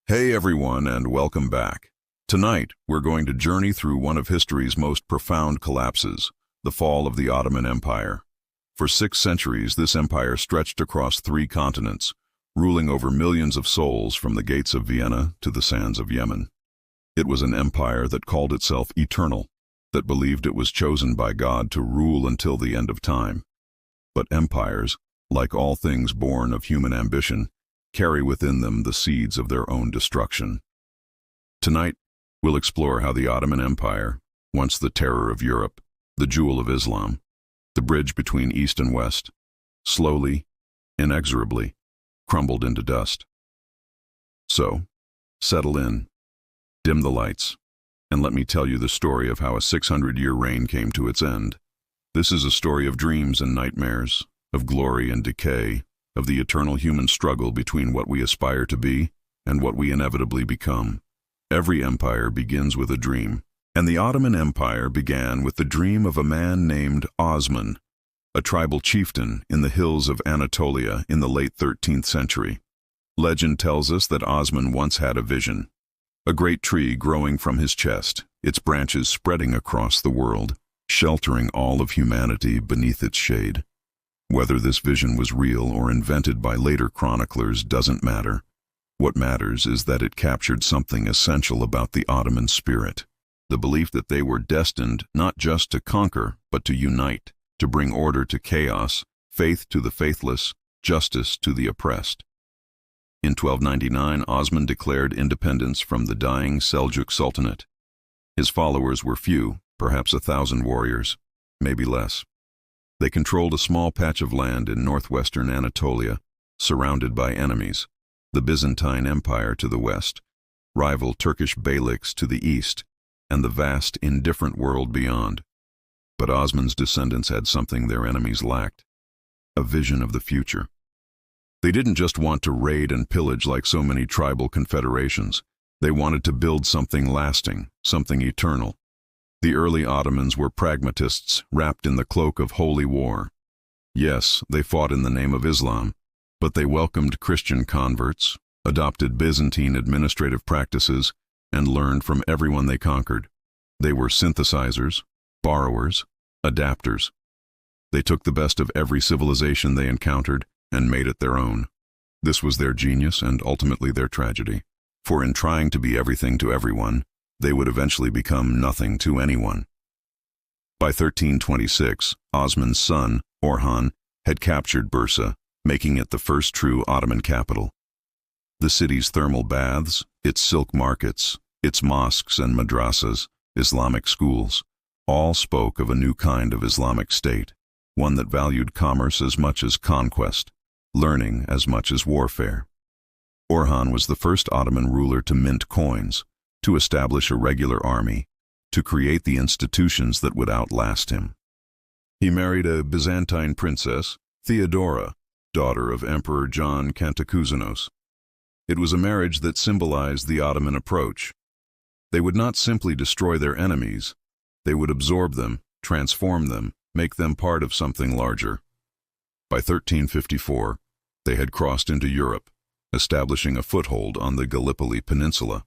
Hey everyone, and welcome back. Tonight, we're going to journey through one of history's most profound collapses, the fall of the Ottoman Empire. For 6 centuries, this empire stretched across 3 continents, ruling over millions of souls from the gates of Vienna to the sands of Yemen. It was an empire that called itself eternal, that believed it was chosen by God to rule until the end of time. But empires, like all things born of human ambition, carry within them the seeds of their own destruction. Tonight, we'll explore how the Ottoman Empire, once the terror of Europe, the jewel of Islam, the bridge between East and West, slowly, inexorably, crumbled into dust. So, settle in, dim the lights, and let me tell you the story of how a 600-year reign came to its end. This is a story of dreams and nightmares, of glory and decay, of the eternal human struggle between what we aspire to be and what we inevitably become. Every empire begins with a dream, and the Ottoman Empire began with the dream of a man named Osman, a tribal chieftain in the hills of Anatolia in the late 13th century. Legend tells us that Osman once had a vision, a great tree growing from his chest, its branches spreading across the world, sheltering all of humanity beneath its shade. Whether this vision was real or invented by later chroniclers doesn't matter. What matters is that it captured something essential about the Ottoman spirit, the belief that they were destined not just to conquer, but to unite, to bring order to chaos, faith to the faithless, justice to the oppressed. In 1299, Osman declared independence from the dying Seljuk Sultanate. His followers were few, perhaps 1,000 warriors, maybe less. They controlled a small patch of land in northwestern Anatolia, surrounded by enemies, the Byzantine Empire to the west, rival Turkish beyliks to the east, and the vast, indifferent world beyond. But Osman's descendants had something their enemies lacked, a vision of the future. They didn't just want to raid and pillage like so many tribal confederations. They wanted to build something lasting, something eternal. The early Ottomans were pragmatists wrapped in the cloak of holy war. Yes, they fought in the name of Islam, but they welcomed Christian converts, adopted Byzantine administrative practices, and learned from everyone they conquered. They were synthesizers, borrowers, adapters. They took the best of every civilization they encountered and made it their own. This was their genius and ultimately their tragedy. For in trying to be everything to everyone, they would eventually become nothing to anyone. By 1326, Osman's son, Orhan, had captured Bursa, making it the first true Ottoman capital. The city's thermal baths, its silk markets, its mosques and madrasas, Islamic schools, all spoke of a new kind of Islamic state, one that valued commerce as much as conquest, learning as much as warfare. Orhan was the first Ottoman ruler to mint coins, to establish a regular army, to create the institutions that would outlast him. He married a Byzantine princess, Theodora, daughter of Emperor John Cantacuzene. It was a marriage that symbolized the Ottoman approach. They would not simply destroy their enemies, they would absorb them, transform them, make them part of something larger. By 1354, they had crossed into Europe, establishing a foothold on the Gallipoli Peninsula.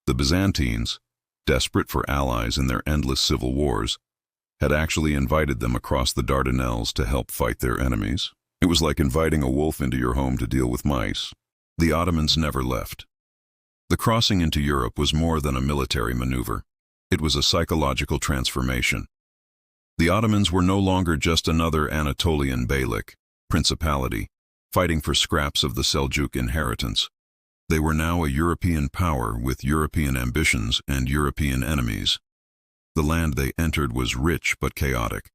The Byzantines, desperate for allies in their endless civil wars, had actually invited them across the Dardanelles to help fight their enemies. It was like inviting a wolf into your home to deal with mice. The Ottomans never left. The crossing into Europe was more than a military maneuver. It was a psychological transformation. The Ottomans were no longer just another Anatolian beylik, principality, fighting for scraps of the Seljuk inheritance. They were now a European power with European ambitions and European enemies. The land they entered was rich but chaotic.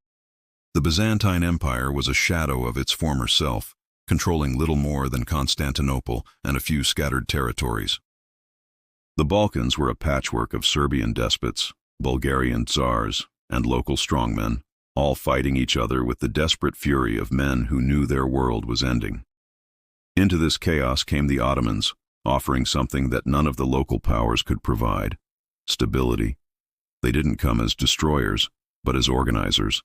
The Byzantine Empire was a shadow of its former self, controlling little more than Constantinople and a few scattered territories. The Balkans were a patchwork of Serbian despots, Bulgarian tsars, and local strongmen, all fighting each other with the desperate fury of men who knew their world was ending. Into this chaos came the Ottomans, offering something that none of the local powers could provide: stability. They didn't come as destroyers, but as organizers.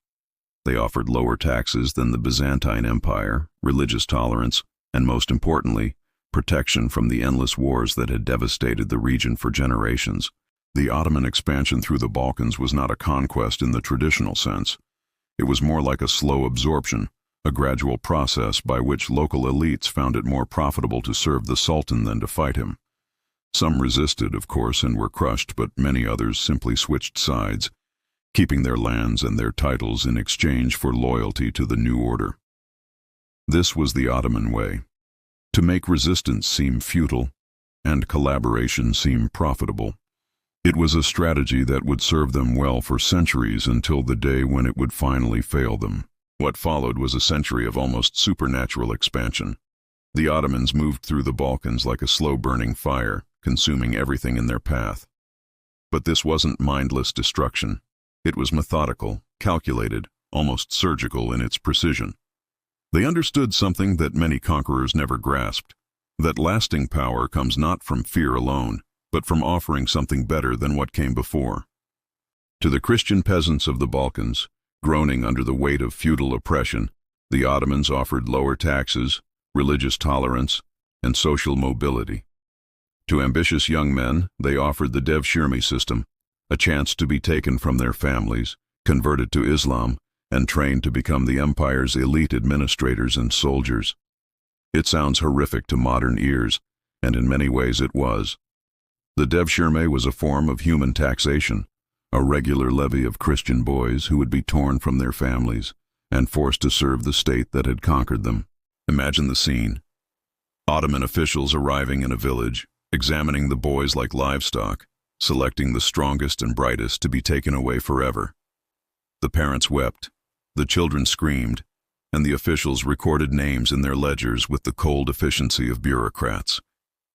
They offered lower taxes than the Byzantine Empire, religious tolerance, and most importantly, protection from the endless wars that had devastated the region for generations. The Ottoman expansion through the Balkans was not a conquest in the traditional sense. It was more like a slow absorption, a gradual process by which local elites found it more profitable to serve the Sultan than to fight him. Some resisted, of course, and were crushed, but many others simply switched sides, keeping their lands and their titles in exchange for loyalty to the new order. This was the Ottoman way: to make resistance seem futile and collaboration seem profitable. It was a strategy that would serve them well for centuries until the day when it would finally fail them. What followed was a century of almost supernatural expansion. The Ottomans moved through the Balkans like a slow-burning fire, consuming everything in their path. But this wasn't mindless destruction. It was methodical, calculated, almost surgical in its precision. They understood something that many conquerors never grasped: that lasting power comes not from fear alone, but from offering something better than what came before. To the Christian peasants of the Balkans, groaning under the weight of feudal oppression, the Ottomans offered lower taxes, religious tolerance, and social mobility. To ambitious young men, they offered the devshirme system, a chance to be taken from their families, converted to Islam, and trained to become the empire's elite administrators and soldiers. It sounds horrific to modern ears, and in many ways it was. The devshirme was a form of human taxation, a regular levy of Christian boys who would be torn from their families and forced to serve the state that had conquered them. Imagine the scene: Ottoman officials arriving in a village, examining the boys like livestock, selecting the strongest and brightest to be taken away forever. The parents wept, the children screamed, and the officials recorded names in their ledgers with the cold efficiency of bureaucrats.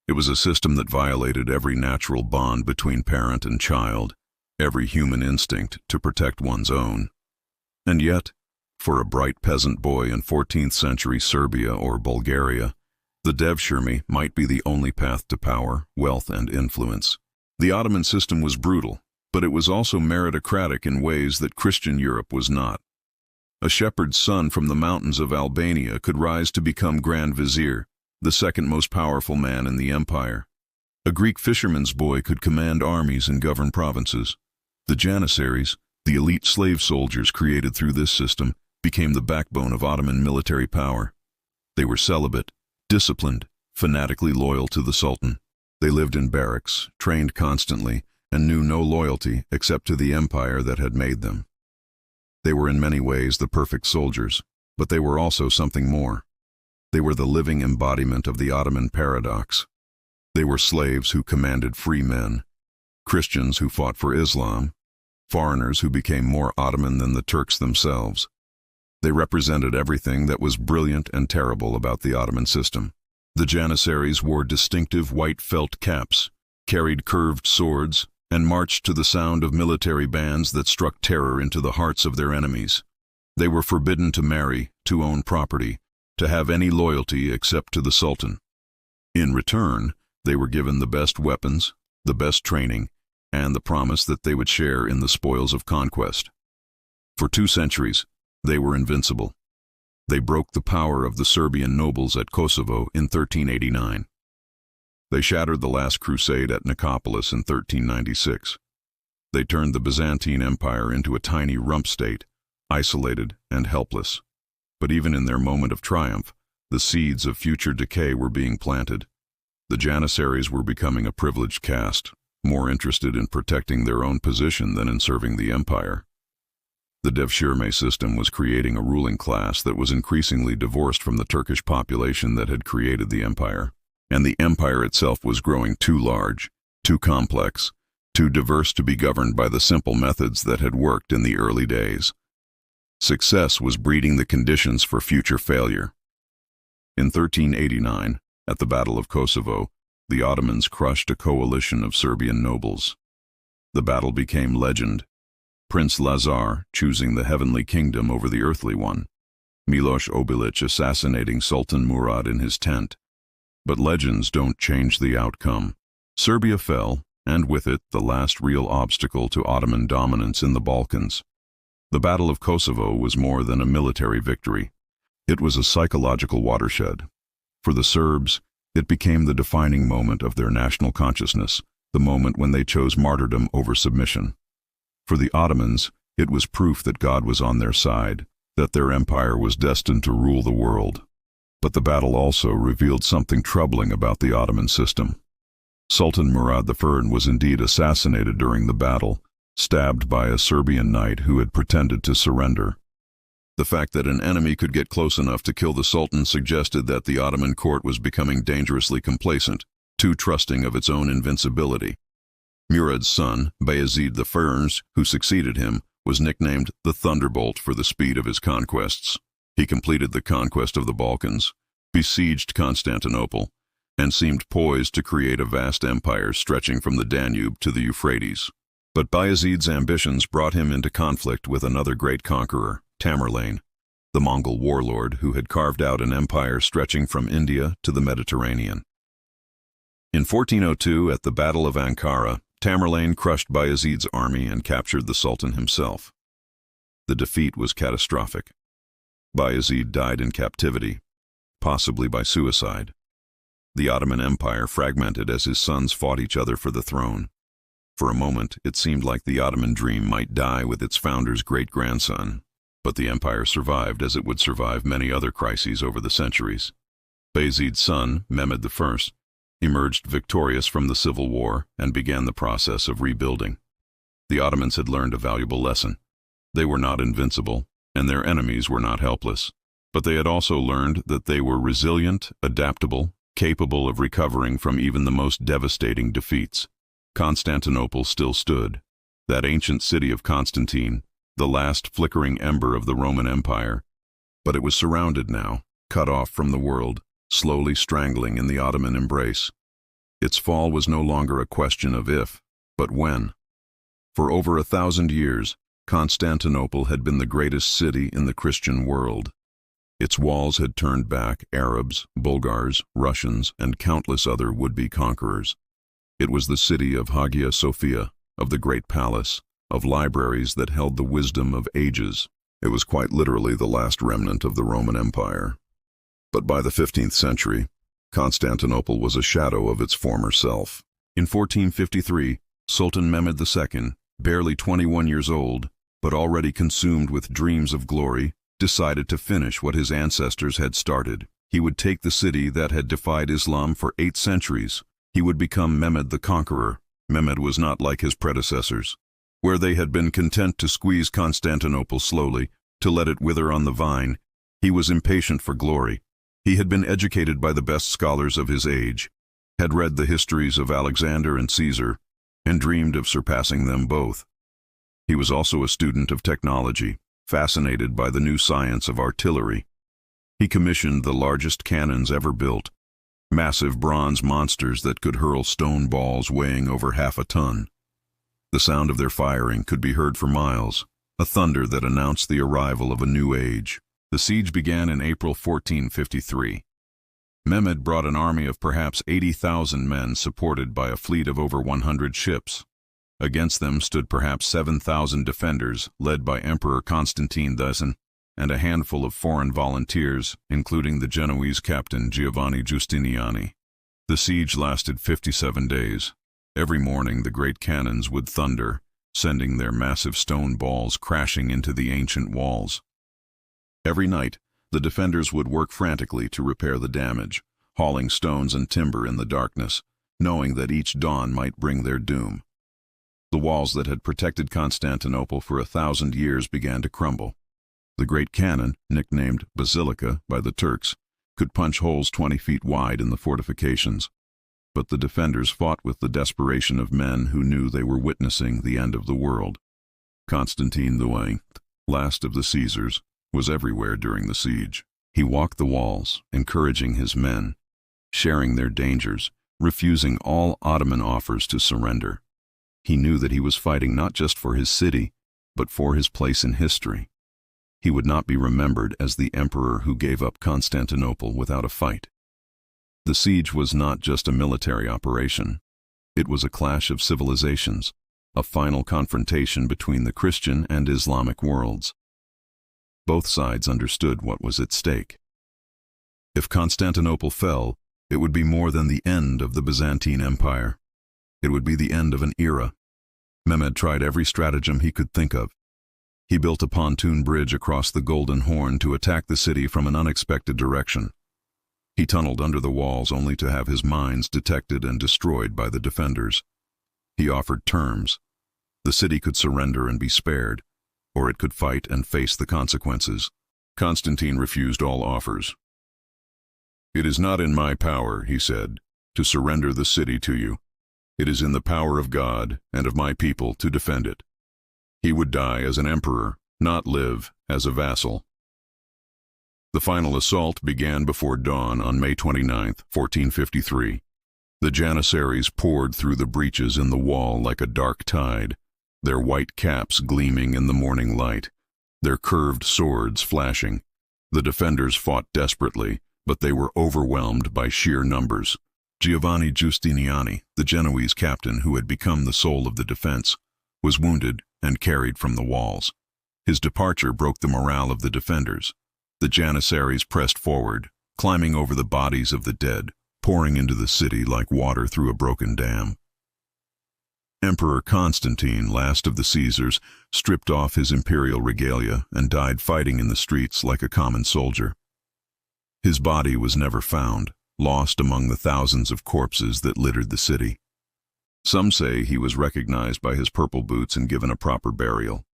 It was a system that violated every natural bond between parent and child, every human instinct to protect one's own. And yet, for a bright peasant boy in 14th century Serbia or Bulgaria, the devshirme might be the only path to power, wealth, and influence. The Ottoman system was brutal, but it was also meritocratic in ways that Christian Europe was not. A shepherd's son from the mountains of Albania could rise to become Grand Vizier, the second most powerful man in the empire. A Greek fisherman's boy could command armies and govern provinces. The Janissaries, the elite slave soldiers created through this system, became the backbone of Ottoman military power. They were celibate, disciplined, fanatically loyal to the Sultan. They lived in barracks, trained constantly, and knew no loyalty except to the empire that had made them. They were in many ways the perfect soldiers, but they were also something more. They were the living embodiment of the Ottoman paradox. They were slaves who commanded free men, Christians who fought for Islam, foreigners who became more Ottoman than the Turks themselves. They represented everything that was brilliant and terrible about the Ottoman system. The Janissaries wore distinctive white felt caps, carried curved swords, and marched to the sound of military bands that struck terror into the hearts of their enemies. They were forbidden to marry, to own property, to have any loyalty except to the Sultan. In return, they were given the best weapons, the best training, and the promise that they would share in the spoils of conquest. For 2 centuries, they were invincible. They broke the power of the Serbian nobles at Kosovo in 1389. They shattered the last crusade at Nicopolis in 1396. They turned the Byzantine Empire into a tiny rump state, isolated and helpless. But even in their moment of triumph, the seeds of future decay were being planted. The Janissaries were becoming a privileged caste, more interested in protecting their own position than in serving the empire. The devshirme system was creating a ruling class that was increasingly divorced from the Turkish population that had created the empire. And the empire itself was growing too large, too complex, too diverse to be governed by the simple methods that had worked in the early days. Success was breeding the conditions for future failure. In 1389, at the Battle of Kosovo, the Ottomans crushed a coalition of Serbian nobles. The battle became legend: Prince Lazar choosing the heavenly kingdom over the earthly one, Miloš Obilić assassinating Sultan Murad in his tent. But legends don't change the outcome. Serbia fell, and with it the last real obstacle to Ottoman dominance in the Balkans. The Battle of Kosovo was more than a military victory. It was a psychological watershed. For the Serbs, It became the defining moment of their national consciousness, the moment when they chose martyrdom over submission. For the Ottomans, it was proof that God was on their side, that their empire was destined to rule the world. But the battle also revealed something troubling about the Ottoman system. Sultan Murad I was indeed assassinated during the battle, stabbed by a Serbian knight who had pretended to surrender. The fact that an enemy could get close enough to kill the Sultan suggested that the Ottoman court was becoming dangerously complacent, too trusting of its own invincibility. Murad's son, Bayezid I, who succeeded him, was nicknamed the Thunderbolt for the speed of his conquests. He completed the conquest of the Balkans, besieged Constantinople, and seemed poised to create a vast empire stretching from the Danube to the Euphrates. But Bayezid's ambitions brought him into conflict with another great conqueror, Tamerlane, the Mongol warlord who had carved out an empire stretching from India to the Mediterranean. In 1402, at the Battle of Ankara, Tamerlane crushed Bayezid's army and captured the Sultan himself. The defeat was catastrophic. Bayezid died in captivity, possibly by suicide. The Ottoman Empire fragmented as his sons fought each other for the throne. For a moment, it seemed like the Ottoman dream might die with its founder's great-grandson, but the empire survived as it would survive many other crises over the centuries. Bayezid's son, Mehmed I, emerged victorious from the civil war and began the process of rebuilding. The Ottomans had learned a valuable lesson. They were not invincible, and their enemies were not helpless. But they had also learned that they were resilient, adaptable, capable of recovering from even the most devastating defeats. Constantinople still stood, that ancient city of Constantine, the last flickering ember of the Roman Empire. But it was surrounded now, cut off from the world, slowly strangling in the Ottoman embrace. Its fall was no longer a question of if, but when. For over 1,000 years, Constantinople had been the greatest city in the Christian world. Its walls had turned back Arabs, Bulgars, Russians, and countless other would-be conquerors. It was the city of Hagia Sophia, of the Great Palace, of libraries that held the wisdom of ages. It was quite literally the last remnant of the Roman Empire. But by the 15th century, Constantinople was a shadow of its former self. In 1453, Sultan Mehmed II, barely 21 years old, but already consumed with dreams of glory, decided to finish what his ancestors had started. He would take the city that had defied Islam for 8 centuries. He would become Mehmed the Conqueror. Mehmed was not like his predecessors, where they had been content to squeeze Constantinople slowly, to let it wither on the vine. He was impatient for glory. He had been educated by the best scholars of his age, had read the histories of Alexander and Caesar, and dreamed of surpassing them both. He was also a student of technology, fascinated by the new science of artillery. He commissioned the largest cannons ever built, massive bronze monsters that could hurl stone balls weighing over half a ton. The sound of their firing could be heard for miles, a thunder that announced the arrival of a new age. The siege began in April 1453. Mehmed brought an army of perhaps 80,000 men supported by a fleet of over 100 ships. Against them stood perhaps 7,000 defenders led by Emperor Constantine X and a handful of foreign volunteers, including the Genoese captain Giovanni Giustiniani. The siege lasted 57 days. Every morning the great cannons would thunder, sending their massive stone balls crashing into the ancient walls. Every night, the defenders would work frantically to repair the damage, hauling stones and timber in the darkness, knowing that each dawn might bring their doom. The walls that had protected Constantinople for 1,000 years began to crumble. The great cannon, nicknamed basilica by the Turks, could punch holes 20 feet wide in the fortifications. But the defenders fought with the desperation of men who knew they were witnessing the end of the world. Constantine the last of the Caesars, was everywhere during the siege. He walked the walls, encouraging his men, sharing their dangers, refusing all Ottoman offers to surrender. He knew that he was fighting not just for his city, but for his place in history. He would not be remembered as the emperor who gave up Constantinople without a fight. The siege was not just a military operation. It was a clash of civilizations, a final confrontation between the Christian and Islamic worlds. Both sides understood what was at stake. If Constantinople fell, It would be more than the end of the Byzantine Empire. It would be the end of an era. Mehmed tried every stratagem he could think of. He built a pontoon bridge across the Golden Horn to attack the city from an unexpected direction. He tunneled under the walls only to have his mines detected and destroyed by the defenders. He offered terms. The city could surrender and be spared, or it could fight and face the consequences. Constantine refused all offers. "It is not in my power," he said, "to surrender the city to you. It is in the power of God and of my people to defend it." He would die as an emperor, not live as a vassal. The final assault began before dawn on May 29, 1453. The Janissaries poured through the breaches in the wall like a dark tide, their white caps gleaming in the morning light, their curved swords flashing. The defenders fought desperately, but they were overwhelmed by sheer numbers. Giovanni Giustiniani, the Genoese captain who had become the soul of the defense, was wounded and carried from the walls. His departure broke the morale of the defenders. The Janissaries pressed forward, climbing over the bodies of the dead, pouring into the city like water through a broken dam. Emperor Constantine, last of the Caesars, stripped off his imperial regalia and died fighting in the streets like a common soldier. His body was never found, lost among the thousands of corpses that littered the city. Some say he was recognized by his purple boots and given a proper burial.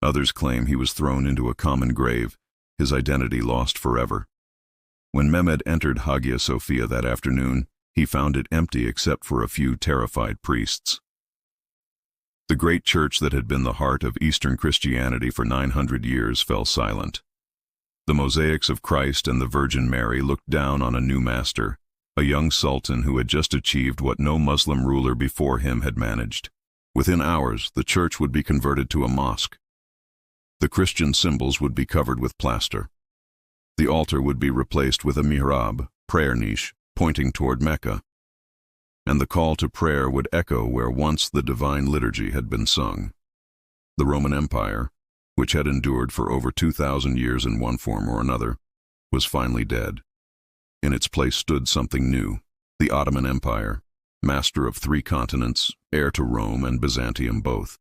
Others claim he was thrown into a common grave, his identity lost forever. When Mehmed entered Hagia Sophia that afternoon, he found it empty except for a few terrified priests. The great church that had been the heart of Eastern Christianity for 900 years fell silent. The mosaics of Christ and the Virgin Mary looked down on a new master, a young sultan who had just achieved what no Muslim ruler before him had managed. Within hours, the church would be converted to a mosque. The Christian symbols would be covered with plaster. The altar would be replaced with a mihrab, prayer niche, pointing toward Mecca. And the call to prayer would echo where once the divine liturgy had been sung. The Roman Empire, which had endured for over 2,000 years in one form or another, was finally dead. In its place stood something new, the Ottoman Empire, master of 3 continents, heir to Rome and Byzantium both.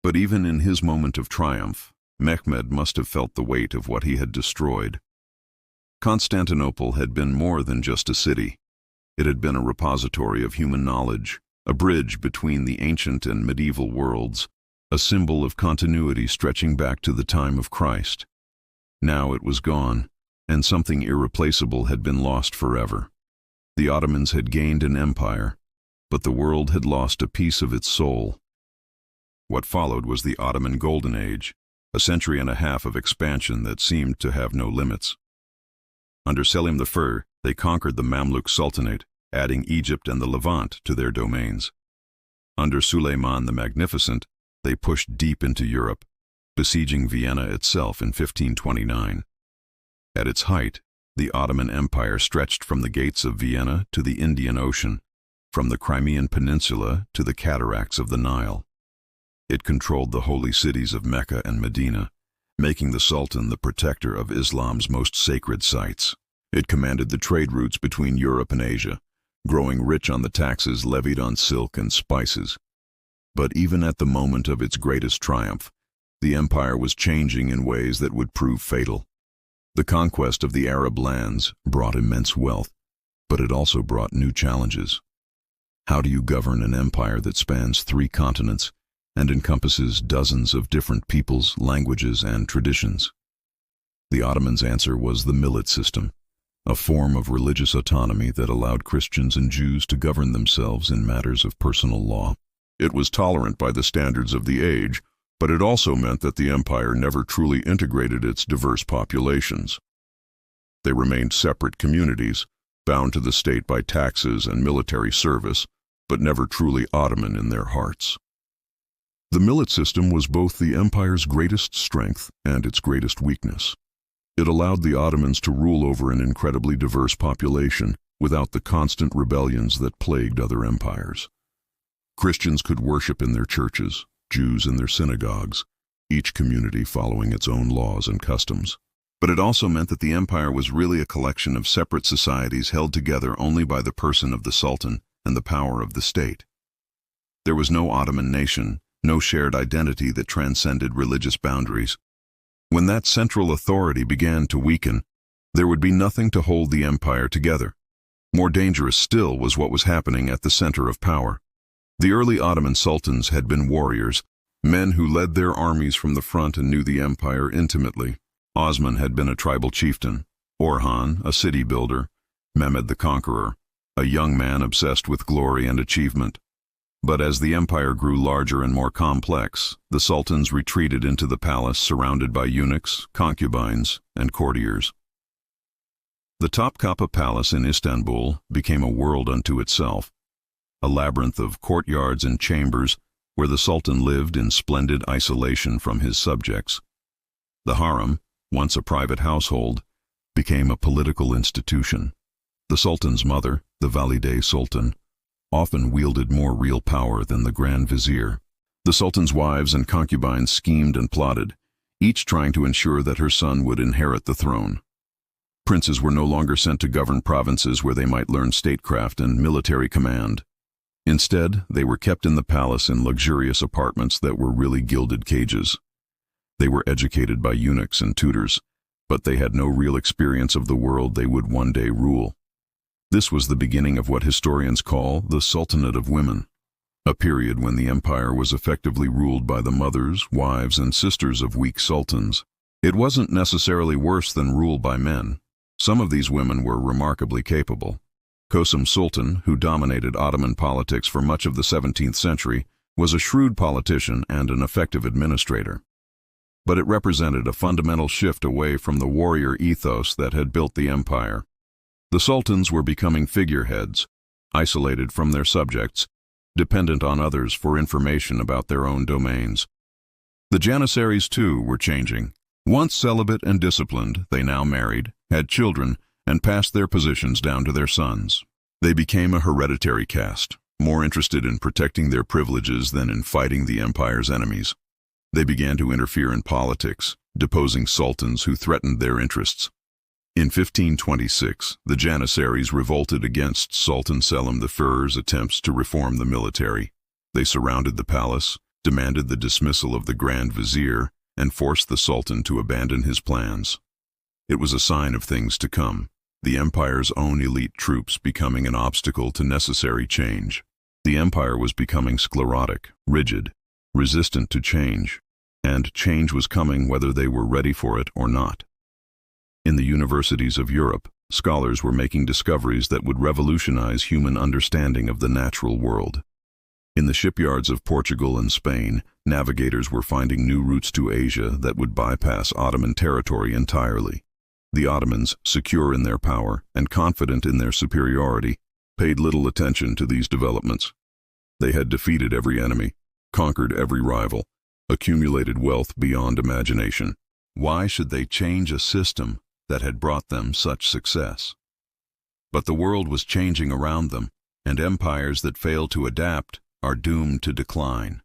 But even in his moment of triumph, Mehmed must have felt the weight of what he had destroyed. Constantinople had been more than just a city. It had been a repository of human knowledge, a bridge between the ancient and medieval worlds, a symbol of continuity stretching back to the time of Christ. Now it was gone, and something irreplaceable had been lost forever. The Ottomans had gained an empire, but the world had lost a piece of its soul. What followed was the Ottoman Golden Age, a century and a half of expansion that seemed to have no limits. Under Selim I, they conquered the Mamluk Sultanate, adding Egypt and the Levant to their domains. Under Suleiman the Magnificent, they pushed deep into Europe, besieging Vienna itself in 1529. At its height, the Ottoman Empire stretched from the gates of Vienna to the Indian Ocean, from the Crimean Peninsula to the cataracts of the Nile. It controlled the holy cities of Mecca and Medina, making the Sultan the protector of Islam's most sacred sites. It commanded the trade routes between Europe and Asia, growing rich on the taxes levied on silk and spices. But even at the moment of its greatest triumph, the empire was changing in ways that would prove fatal. The conquest of the Arab lands brought immense wealth, but it also brought new challenges. How do you govern an empire that spans 3 continents and encompasses dozens of different peoples, languages, and traditions? The Ottomans' answer was the millet system, a form of religious autonomy that allowed Christians and Jews to govern themselves in matters of personal law. It was tolerant by the standards of the age, but it also meant that the empire never truly integrated its diverse populations. They remained separate communities, bound to the state by taxes and military service, but never truly Ottoman in their hearts. The millet system was both the empire's greatest strength and its greatest weakness. It allowed the Ottomans to rule over an incredibly diverse population without the constant rebellions that plagued other empires. Christians could worship in their churches, Jews in their synagogues, each community following its own laws and customs. But it also meant that the empire was really a collection of separate societies held together only by the person of the sultan and the power of the state. There was no Ottoman nation, no shared identity that transcended religious boundaries. When that central authority began to weaken, there would be nothing to hold the empire together. More dangerous still was what was happening at the center of power. The early Ottoman sultans had been warriors, men who led their armies from the front and knew the empire intimately. Osman had been a tribal chieftain, Orhan, a city builder, Mehmed the Conqueror, a young man obsessed with glory and achievement. But as the empire grew larger and more complex, the sultans retreated into the palace surrounded by eunuchs, concubines, and courtiers. The Topkapi Palace in Istanbul became a world unto itself, a labyrinth of courtyards and chambers where the sultan lived in splendid isolation from his subjects. The harem, once a private household, became a political institution. The sultan's mother, the valide sultan, often wielded more real power than the grand vizier. The sultan's wives and concubines schemed and plotted, each trying to ensure that her son would inherit the throne. Princes were no longer sent to govern provinces where they might learn statecraft and military command. Instead, they were kept in the palace in luxurious apartments that were really gilded cages. They were educated by eunuchs and tutors, but they had no real experience of the world they would one day rule. This was the beginning of what historians call the Sultanate of Women, a period when the empire was effectively ruled by the mothers, wives, and sisters of weak sultans. It wasn't necessarily worse than rule by men. Some of these women were remarkably capable. Kösem Sultan, who dominated Ottoman politics for much of the 17th century, was a shrewd politician and an effective administrator. But it represented a fundamental shift away from the warrior ethos that had built the empire. The sultans were becoming figureheads, isolated from their subjects, dependent on others for information about their own domains. The Janissaries, too, were changing. Once celibate and disciplined, they now married, had children, and passed their positions down to their sons. They became a hereditary caste, more interested in protecting their privileges than in fighting the empire's enemies. They began to interfere in politics, deposing sultans who threatened their interests. In 1526, the Janissaries revolted against Sultan Selim I's attempts to reform the military. They surrounded the palace, demanded the dismissal of the Grand Vizier, and forced the Sultan to abandon his plans. It was a sign of things to come, the empire's own elite troops becoming an obstacle to necessary change. The empire was becoming sclerotic, rigid, resistant to change, and change was coming whether they were ready for it or not. In the universities of Europe, scholars were making discoveries that would revolutionize human understanding of the natural world. In the shipyards of Portugal and Spain, navigators were finding new routes to Asia that would bypass Ottoman territory entirely. The Ottomans, secure in their power and confident in their superiority, paid little attention to these developments. They had defeated every enemy, conquered every rival, accumulated wealth beyond imagination. Why should they change a system that had brought them such success? But the world was changing around them, and empires that fail to adapt are doomed to decline.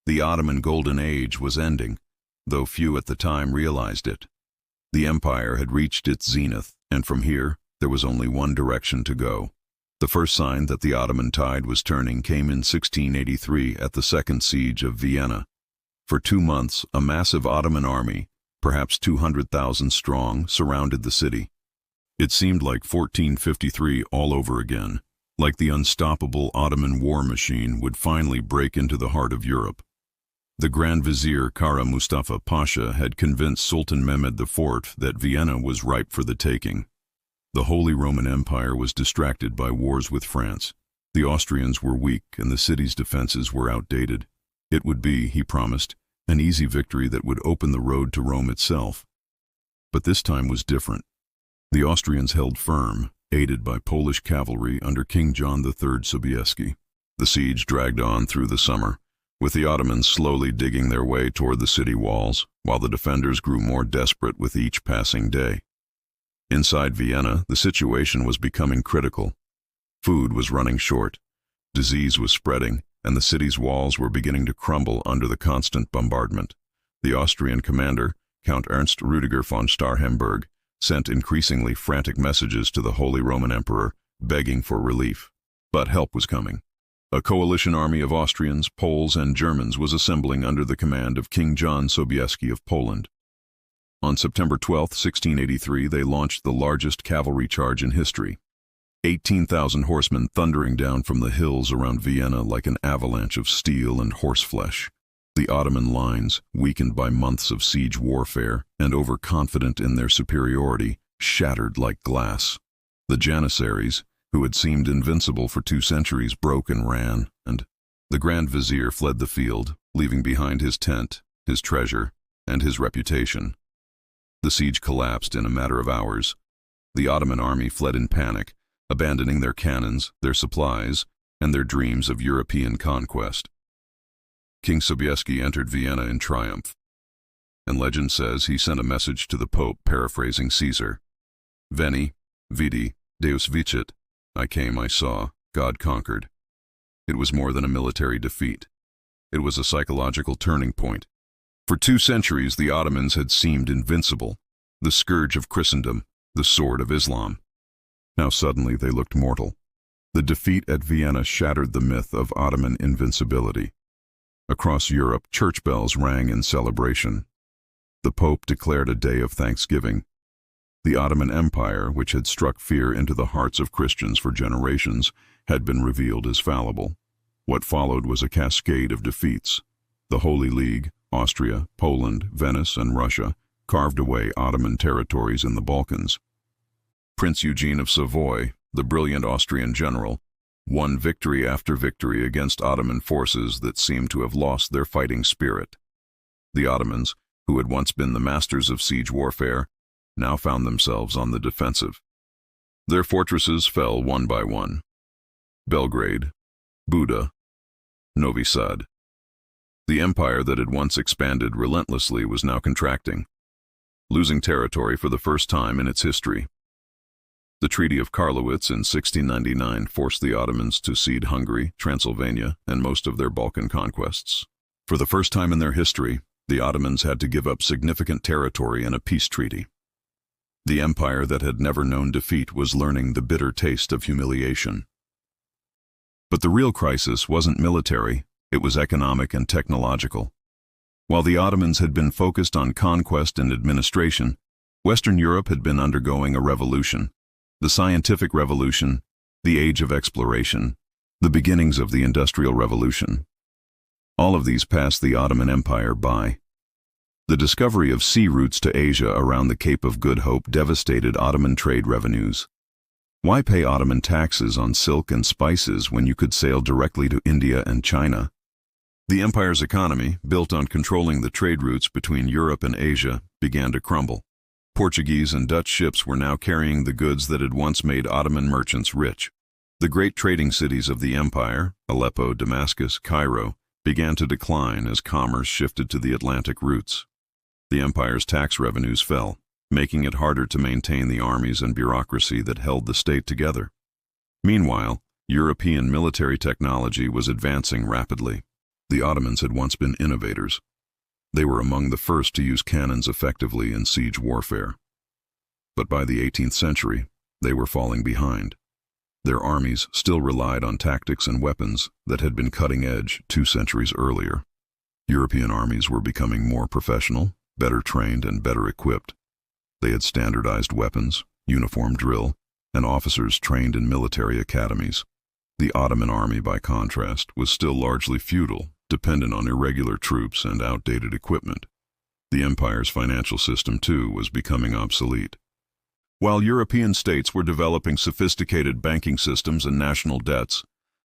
The Ottoman Golden Age was ending, though few at the time realized it. The empire had reached its zenith, and from here, there was only one direction to go. The first sign that the Ottoman tide was turning came in 1683 at the Second Siege of Vienna. For 2 months, a massive Ottoman army, perhaps 200,000 strong, surrounded the city. It seemed like 1453 all over again, like the unstoppable Ottoman war machine would finally break into the heart of Europe. The Grand Vizier Kara Mustafa Pasha had convinced Sultan Mehmed IV that Vienna was ripe for the taking. The Holy Roman Empire was distracted by wars with France. The Austrians were weak and the city's defenses were outdated. It would be, he promised, an easy victory that would open the road to Rome itself. But this time was different. The Austrians held firm, aided by Polish cavalry under King John III Sobieski. The siege dragged on through the summer, with the Ottomans slowly digging their way toward the city walls, while the defenders grew more desperate with each passing day. Inside Vienna, the situation was becoming critical. Food was running short, disease was spreading, and the city's walls were beginning to crumble under the constant bombardment. The Austrian commander, Count Ernst Rüdiger von Starhemberg, sent increasingly frantic messages to the Holy Roman Emperor, begging for relief. But help was coming. A coalition army of Austrians, Poles, and Germans was assembling under the command of King John Sobieski of Poland. On September 12, 1683, they launched the largest cavalry charge in history. 18,000 horsemen thundering down from the hills around Vienna like an avalanche of steel and horseflesh. The Ottoman lines, weakened by months of siege warfare and overconfident in their superiority, shattered like glass. The Janissaries, who had seemed invincible for 2 centuries, broke and ran, and the Grand Vizier fled the field, leaving behind his tent, his treasure, and his reputation. The siege collapsed in a matter of hours. The Ottoman army fled in panic, abandoning their cannons, their supplies, and their dreams of European conquest. King Sobieski entered Vienna in triumph, and legend says he sent a message to the Pope paraphrasing Caesar. Veni, vidi, Deus vicit. I came, I saw, God conquered. It was more than a military defeat. It was a psychological turning point. For 2 centuries, the Ottomans had seemed invincible, the scourge of Christendom, the sword of Islam. Now suddenly they looked mortal. The defeat at Vienna shattered the myth of Ottoman invincibility. Across Europe, church bells rang in celebration. The Pope declared a day of thanksgiving. The Ottoman Empire, which had struck fear into the hearts of Christians for generations, had been revealed as fallible. What followed was a cascade of defeats. The Holy League, Austria, Poland, Venice, and Russia carved away Ottoman territories in the Balkans. Prince Eugene of Savoy, the brilliant Austrian general, won victory after victory against Ottoman forces that seemed to have lost their fighting spirit. The Ottomans, who had once been the masters of siege warfare, now found themselves on the defensive. Their fortresses fell one by one. Belgrade, Buda, Novi Sad. The empire that had once expanded relentlessly was now contracting, losing territory for the first time in its history. The Treaty of Karlowitz in 1699 forced the Ottomans to cede Hungary, Transylvania, and most of their Balkan conquests. For the first time in their history, the Ottomans had to give up significant territory in a peace treaty. The empire that had never known defeat was learning the bitter taste of humiliation. But the real crisis wasn't military, it was economic and technological. While the Ottomans had been focused on conquest and administration, Western Europe had been undergoing a revolution. The scientific revolution, the age of exploration, the beginnings of the Industrial Revolution. All of these passed the Ottoman Empire by. The discovery of sea routes to Asia around the Cape of Good Hope devastated Ottoman trade revenues. Why pay Ottoman taxes on silk and spices when you could sail directly to India and China? The empire's economy, built on controlling the trade routes between Europe and Asia, began to crumble. Portuguese and Dutch ships were now carrying the goods that had once made Ottoman merchants rich. The great trading cities of the empire, Aleppo, Damascus, Cairo, began to decline as commerce shifted to the Atlantic routes. The empire's tax revenues fell, making it harder to maintain the armies and bureaucracy that held the state together. Meanwhile, European military technology was advancing rapidly. The Ottomans had once been innovators. They were among the first to use cannons effectively in siege warfare. But by the 18th century, they were falling behind. Their armies still relied on tactics and weapons that had been cutting edge 2 centuries earlier. European armies were becoming more professional, better trained, and better equipped. They had standardized weapons, uniform drill, and officers trained in military academies. The Ottoman army, by contrast, was still largely feudal, dependent on irregular troops and outdated equipment. The empire's financial system, too, was becoming obsolete. While European states were developing sophisticated banking systems and national debts,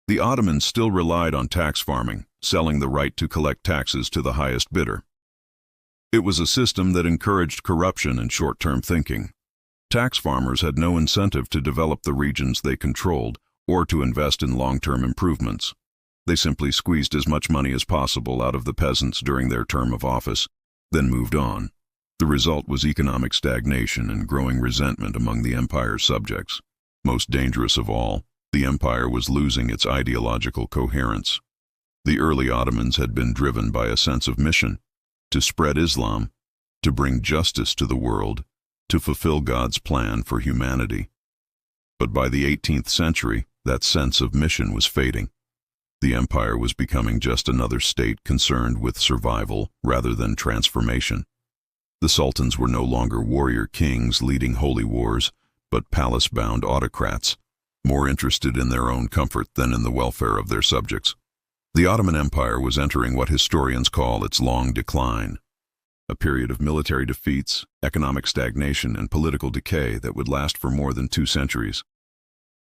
the Ottomans still relied on tax farming, selling the right to collect taxes to the highest bidder. It was a system that encouraged corruption and short-term thinking. Tax farmers had no incentive to develop the regions they controlled or to invest in long-term improvements. They simply squeezed as much money as possible out of the peasants during their term of office, then moved on. The result was economic stagnation and growing resentment among the empire's subjects. Most dangerous of all, the empire was losing its ideological coherence. The early Ottomans had been driven by a sense of mission: to spread Islam, to bring justice to the world, to fulfill God's plan for humanity. But by the 18th century, that sense of mission was fading. The empire was becoming just another state concerned with survival rather than transformation. The sultans were no longer warrior kings leading holy wars, but palace-bound autocrats, more interested in their own comfort than in the welfare of their subjects. The Ottoman Empire was entering what historians call its long decline, a period of military defeats, economic stagnation, and political decay that would last for more than 2 centuries.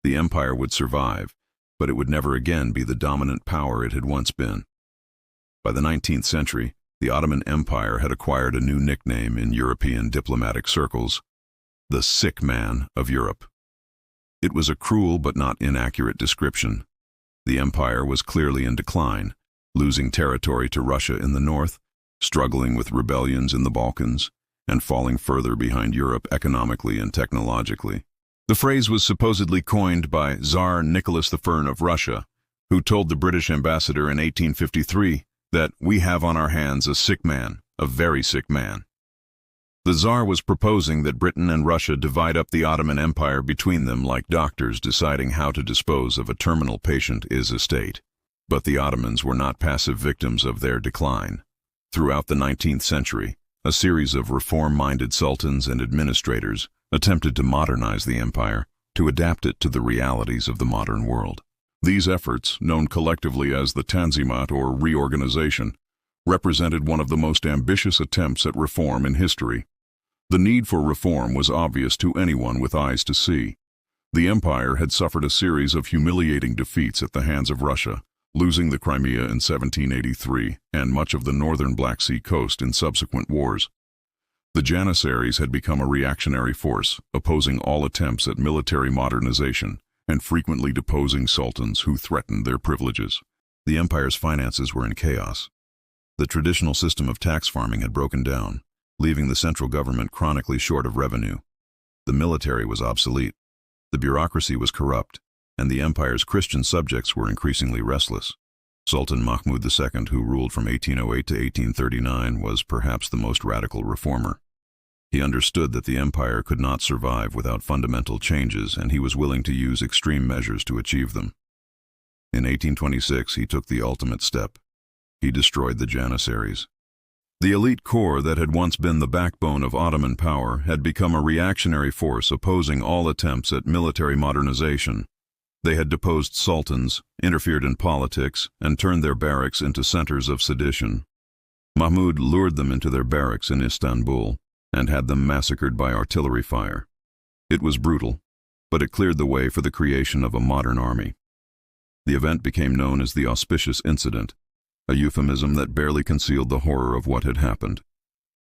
The empire would survive, but it would never again be the dominant power it had once been. By the 19th century, the Ottoman Empire had acquired a new nickname in European diplomatic circles: the sick man of Europe. It was a cruel but not inaccurate description. The empire was clearly in decline, losing territory to Russia in the north, struggling with rebellions in the Balkans, and falling further behind Europe economically and technologically. The phrase was supposedly coined by Tsar Nicholas I of Russia, who told the British ambassador in 1853 that "we have on our hands a sick man, a very sick man." The Tsar was proposing that Britain and Russia divide up the Ottoman Empire between them like doctors deciding how to dispose of a terminal patient is a state. But the Ottomans were not passive victims of their decline. Throughout the 19th century, a series of reform-minded sultans and administrators attempted to modernize the empire, to adapt it to the realities of the modern world. These efforts, known collectively as the Tanzimat or reorganization, represented one of the most ambitious attempts at reform in history. The need for reform was obvious to anyone with eyes to see. The empire had suffered a series of humiliating defeats at the hands of Russia, losing the Crimea in 1783 and much of the northern Black Sea coast in subsequent wars. The Janissaries had become a reactionary force, opposing all attempts at military modernization and frequently deposing sultans who threatened their privileges. The empire's finances were in chaos. The traditional system of tax farming had broken down, leaving the central government chronically short of revenue. The military was obsolete. The bureaucracy was corrupt, and the empire's Christian subjects were increasingly restless. Sultan Mahmud II, who ruled from 1808 to 1839, was perhaps the most radical reformer. He understood that the empire could not survive without fundamental changes, and he was willing to use extreme measures to achieve them. In 1826, he took the ultimate step. He destroyed the Janissaries. The elite corps that had once been the backbone of Ottoman power had become a reactionary force opposing all attempts at military modernization. They had deposed sultans, interfered in politics, and turned their barracks into centers of sedition. Mahmud lured them into their barracks in Istanbul and had them massacred by artillery fire. It was brutal, but it cleared the way for the creation of a modern army. The event became known as the Auspicious Incident, a euphemism that barely concealed the horror of what had happened.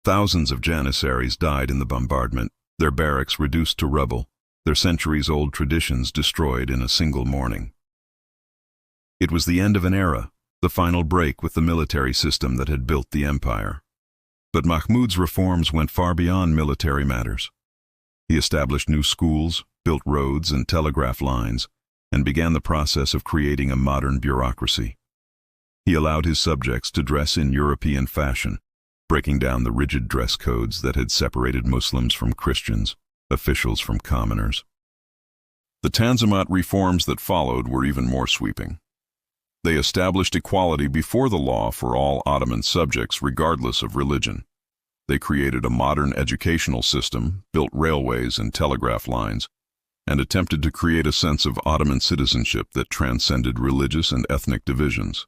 Thousands of Janissaries died in the bombardment, their barracks reduced to rubble, their centuries-old traditions destroyed in a single morning. It was the end of an era, the final break with the military system that had built the empire. But Mahmud's reforms went far beyond military matters. He established new schools, built roads and telegraph lines, and began the process of creating a modern bureaucracy. He allowed his subjects to dress in European fashion, breaking down the rigid dress codes that had separated Muslims from Christians, officials from commoners. The Tanzimat reforms that followed were even more sweeping. They established equality before the law for all Ottoman subjects regardless of religion. They created a modern educational system, built railways and telegraph lines, and attempted to create a sense of Ottoman citizenship that transcended religious and ethnic divisions.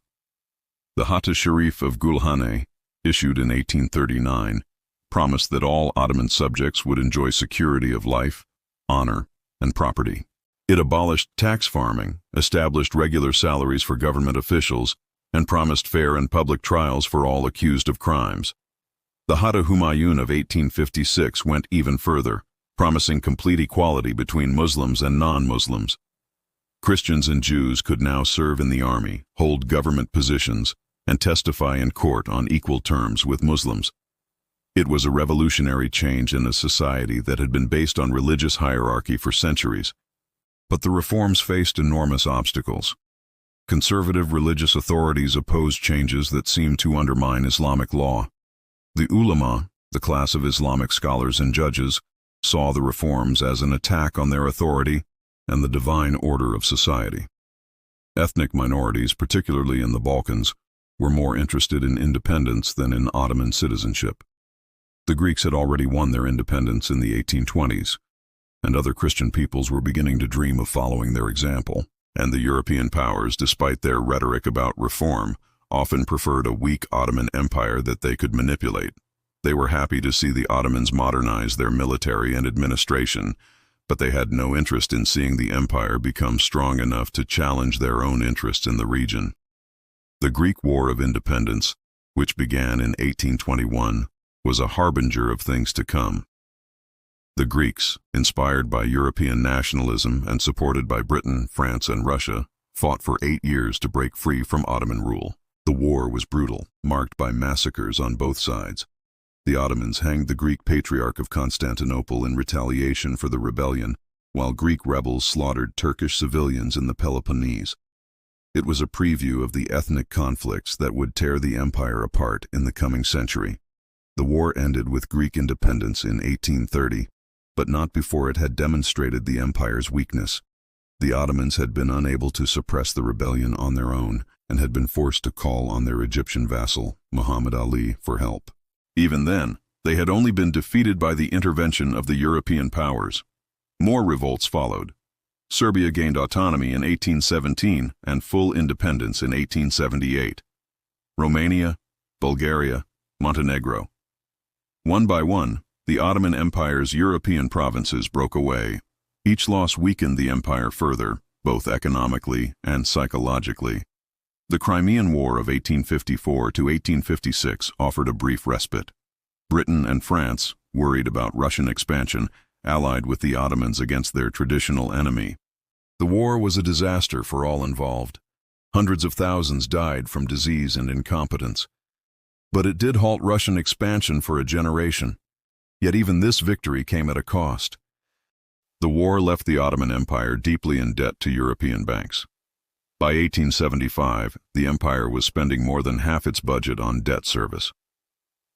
The Hatta Sharif of Gulhane, issued in 1839, promised that all Ottoman subjects would enjoy security of life, honor, and property. It abolished tax farming, established regular salaries for government officials, and promised fair and public trials for all accused of crimes. The Hatta Humayun of 1856 went even further, promising complete equality between Muslims and non-Muslims. Christians and Jews could now serve in the army, hold government positions, and testify in court on equal terms with Muslims. It was a revolutionary change in a society that had been based on religious hierarchy for centuries. But the reforms faced enormous obstacles. Conservative religious authorities opposed changes that seemed to undermine Islamic law. The ulama, The class of Islamic scholars and judges saw the reforms as an attack on their authority and the divine order of society. Ethnic minorities, particularly in the Balkans, were more interested in independence than in Ottoman citizenship. The Greeks had already won their independence in the 1820s, and other Christian peoples were beginning to dream of following their example, and the European powers, despite their rhetoric about reform, often preferred a weak Ottoman Empire that they could manipulate. They were happy to see the Ottomans modernize their military and administration, but they had no interest in seeing the empire become strong enough to challenge their own interests in the region. The Greek War of Independence, which began in 1821, was a harbinger of things to come. The Greeks, inspired by European nationalism and supported by Britain, France, and Russia, fought for 8 years to break free from Ottoman rule. The war was brutal, marked by massacres on both sides. The Ottomans hanged the Greek Patriarch of Constantinople in retaliation for the rebellion, while Greek rebels slaughtered Turkish civilians in the Peloponnese. It was a preview of the ethnic conflicts that would tear the empire apart in the coming century. The war ended with Greek independence in 1830, but not before it had demonstrated the empire's weakness. The Ottomans had been unable to suppress the rebellion on their own and had been forced to call on their Egyptian vassal, Muhammad Ali, for help. Even then, they had only been defeated by the intervention of the European powers. More revolts followed. Serbia gained autonomy in 1817 and full independence in 1878. Romania, Bulgaria, Montenegro. One by one, the Ottoman Empire's European provinces broke away. Each loss weakened the empire further, both economically and psychologically. The Crimean War of 1854 to 1856 offered a brief respite. Britain and France, worried about Russian expansion, allied with the Ottomans against their traditional enemy. The war was a disaster for all involved. Hundreds of thousands died from disease and incompetence. But it did halt Russian expansion for a generation. Yet even this victory came at a cost. The war left the Ottoman Empire deeply in debt to European banks. By 1875, the empire was spending more than half its budget on debt service.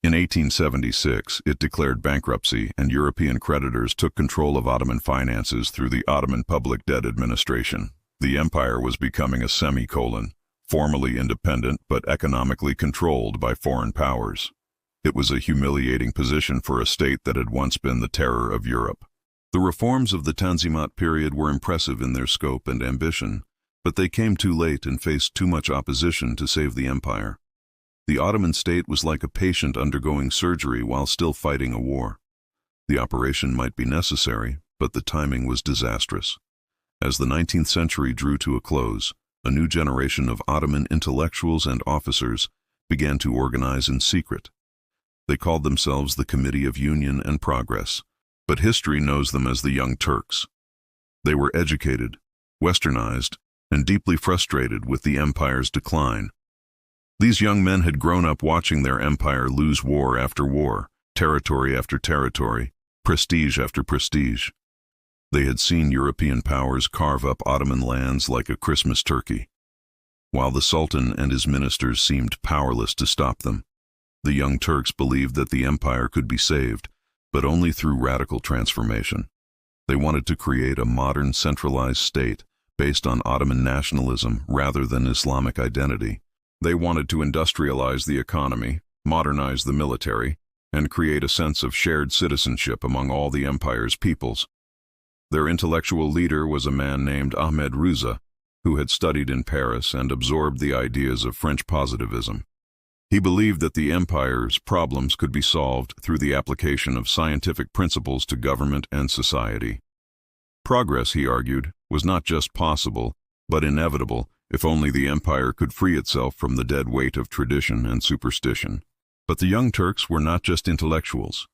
In 1876, it declared bankruptcy, and European creditors took control of Ottoman finances through the Ottoman Public Debt Administration. The empire was becoming a semicolon, formally independent but economically controlled by foreign powers. It was a humiliating position for a state that had once been the terror of Europe. The reforms of the Tanzimat period were impressive in their scope and ambition, but they came too late and faced too much opposition to save the empire. The Ottoman state was like a patient undergoing surgery while still fighting a war. The operation might be necessary, but the timing was disastrous. As the 19th century drew to a close, a new generation of Ottoman intellectuals and officers began to organize in secret. They called themselves the Committee of Union and Progress, but history knows them as the Young Turks. They were educated, westernized, and deeply frustrated with the empire's decline. These young men had grown up watching their empire lose war after war, territory after territory, prestige after prestige. They had seen European powers carve up Ottoman lands like a Christmas turkey. While the Sultan and his ministers seemed powerless to stop them, the Young Turks believed that the empire could be saved, but only through radical transformation. They wanted to create a modern centralized state based on Ottoman nationalism rather than Islamic identity. They wanted to industrialize the economy, modernize the military, and create a sense of shared citizenship among all the empire's peoples. Their intellectual leader was a man named Ahmed Rouza, who had studied in Paris and absorbed the ideas of French positivism. He believed that the empire's problems could be solved through the application of scientific principles to government and society. Progress, he argued, was not just possible, but inevitable, if only the empire could free itself from the dead weight of tradition and superstition. But the Young Turks were not just intellectuals.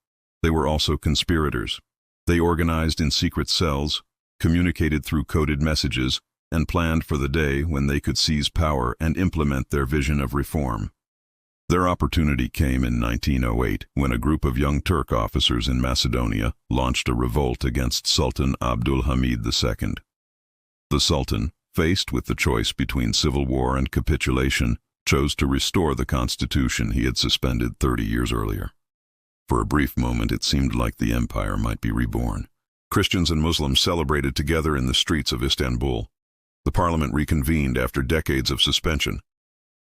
They were also conspirators. They organized in secret cells, communicated through coded messages, and planned for the day when they could seize power and implement their vision of reform. Their opportunity came in 1908 when a group of Young Turk officers in Macedonia launched a revolt against Sultan Abdul Hamid II. The Sultan, faced with the choice between civil war and capitulation, chose to restore the constitution he had suspended 30 years earlier. For a brief moment, it seemed like the empire might be reborn. Christians and Muslims celebrated together in the streets of Istanbul. The parliament reconvened after decades of suspension.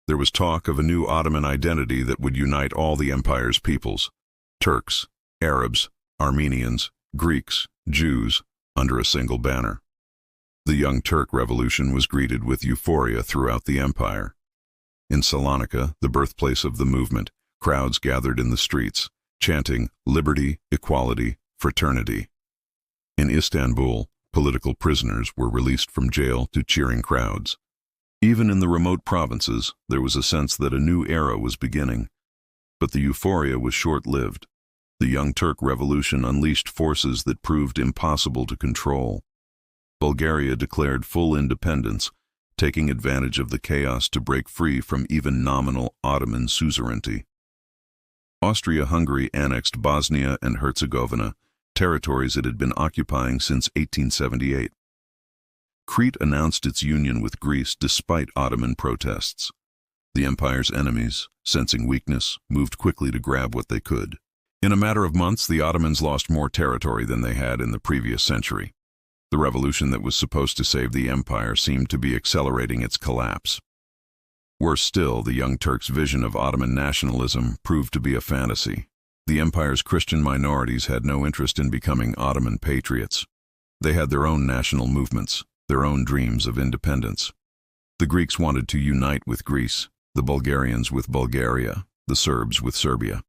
There was talk of a new Ottoman identity that would unite all the empire's peoples: Turks, Arabs, Armenians, Greeks, Jews, under a single banner. The Young Turk Revolution was greeted with euphoria throughout the empire. In Salonika, the birthplace of the movement, crowds gathered in the streets, chanting liberty, equality, fraternity. In Istanbul, political prisoners were released from jail to cheering crowds. Even in the remote provinces, there was a sense that a new era was beginning. But the euphoria was short-lived. The Young Turk Revolution unleashed forces that proved impossible to control. Bulgaria declared full independence, taking advantage of the chaos to break free from even nominal Ottoman suzerainty. Austria-Hungary annexed Bosnia and Herzegovina, territories it had been occupying since 1878. Crete announced its union with Greece despite Ottoman protests. The empire's enemies, sensing weakness, moved quickly to grab what they could. In a matter of months, the Ottomans lost more territory than they had in the previous century. The revolution that was supposed to save the empire seemed to be accelerating its collapse. Worse still, the Young Turks' vision of Ottoman nationalism proved to be a fantasy. The empire's Christian minorities had no interest in becoming Ottoman patriots. They had their own national movements, their own dreams of independence. The Greeks wanted to unite with Greece, the Bulgarians with Bulgaria, the Serbs with Serbia.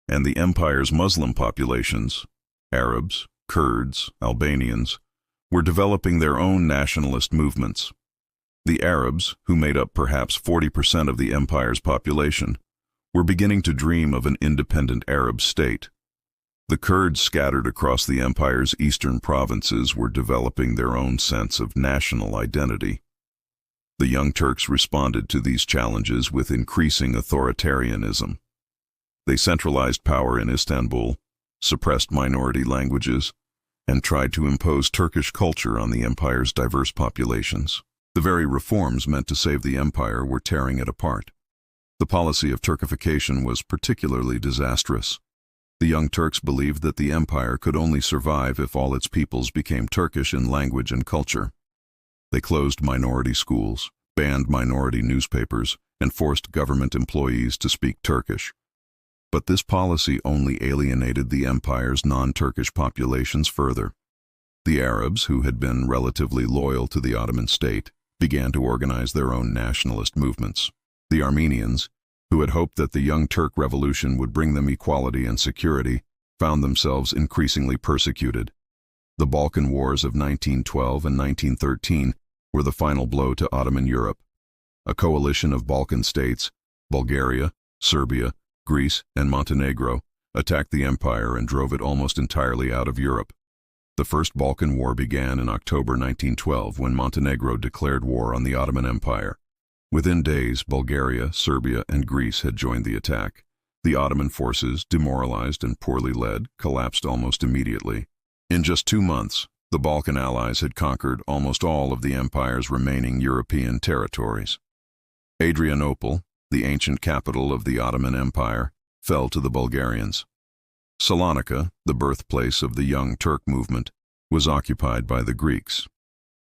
And the empire's Muslim populations, Arabs, Kurds, Albanians, were developing their own nationalist movements. The Arabs, who made up perhaps 40% of the empire's population, were beginning to dream of an independent Arab state. The Kurds scattered across the empire's eastern provinces were developing their own sense of national identity. The Young Turks responded to these challenges with increasing authoritarianism. They centralized power in Istanbul, suppressed minority languages, and tried to impose Turkish culture on the empire's diverse populations. The very reforms meant to save the empire were tearing it apart. The policy of Turkification was particularly disastrous. The Young Turks believed that the empire could only survive if all its peoples became Turkish in language and culture. They closed minority schools, banned minority newspapers, and forced government employees to speak Turkish. But this policy only alienated the empire's non-Turkish populations further. The Arabs, who had been relatively loyal to the Ottoman state, began to organize their own nationalist movements. The Armenians, who had hoped that the Young Turk Revolution would bring them equality and security, found themselves increasingly persecuted. The Balkan Wars of 1912 and 1913 were the final blow to Ottoman Europe. A coalition of Balkan states, Bulgaria, Serbia, Greece, and Montenegro, attacked the empire and drove it almost entirely out of Europe. The First Balkan War began in October 1912 when Montenegro declared war on the Ottoman Empire. Within days, Bulgaria, Serbia, and Greece had joined the attack. The Ottoman forces, demoralized and poorly led, collapsed almost immediately. In just 2 months, the Balkan allies had conquered almost all of the empire's remaining European territories. Adrianople, the ancient capital of the Ottoman Empire, fell to the Bulgarians. Salonika, the birthplace of the Young Turk movement, was occupied by the Greeks.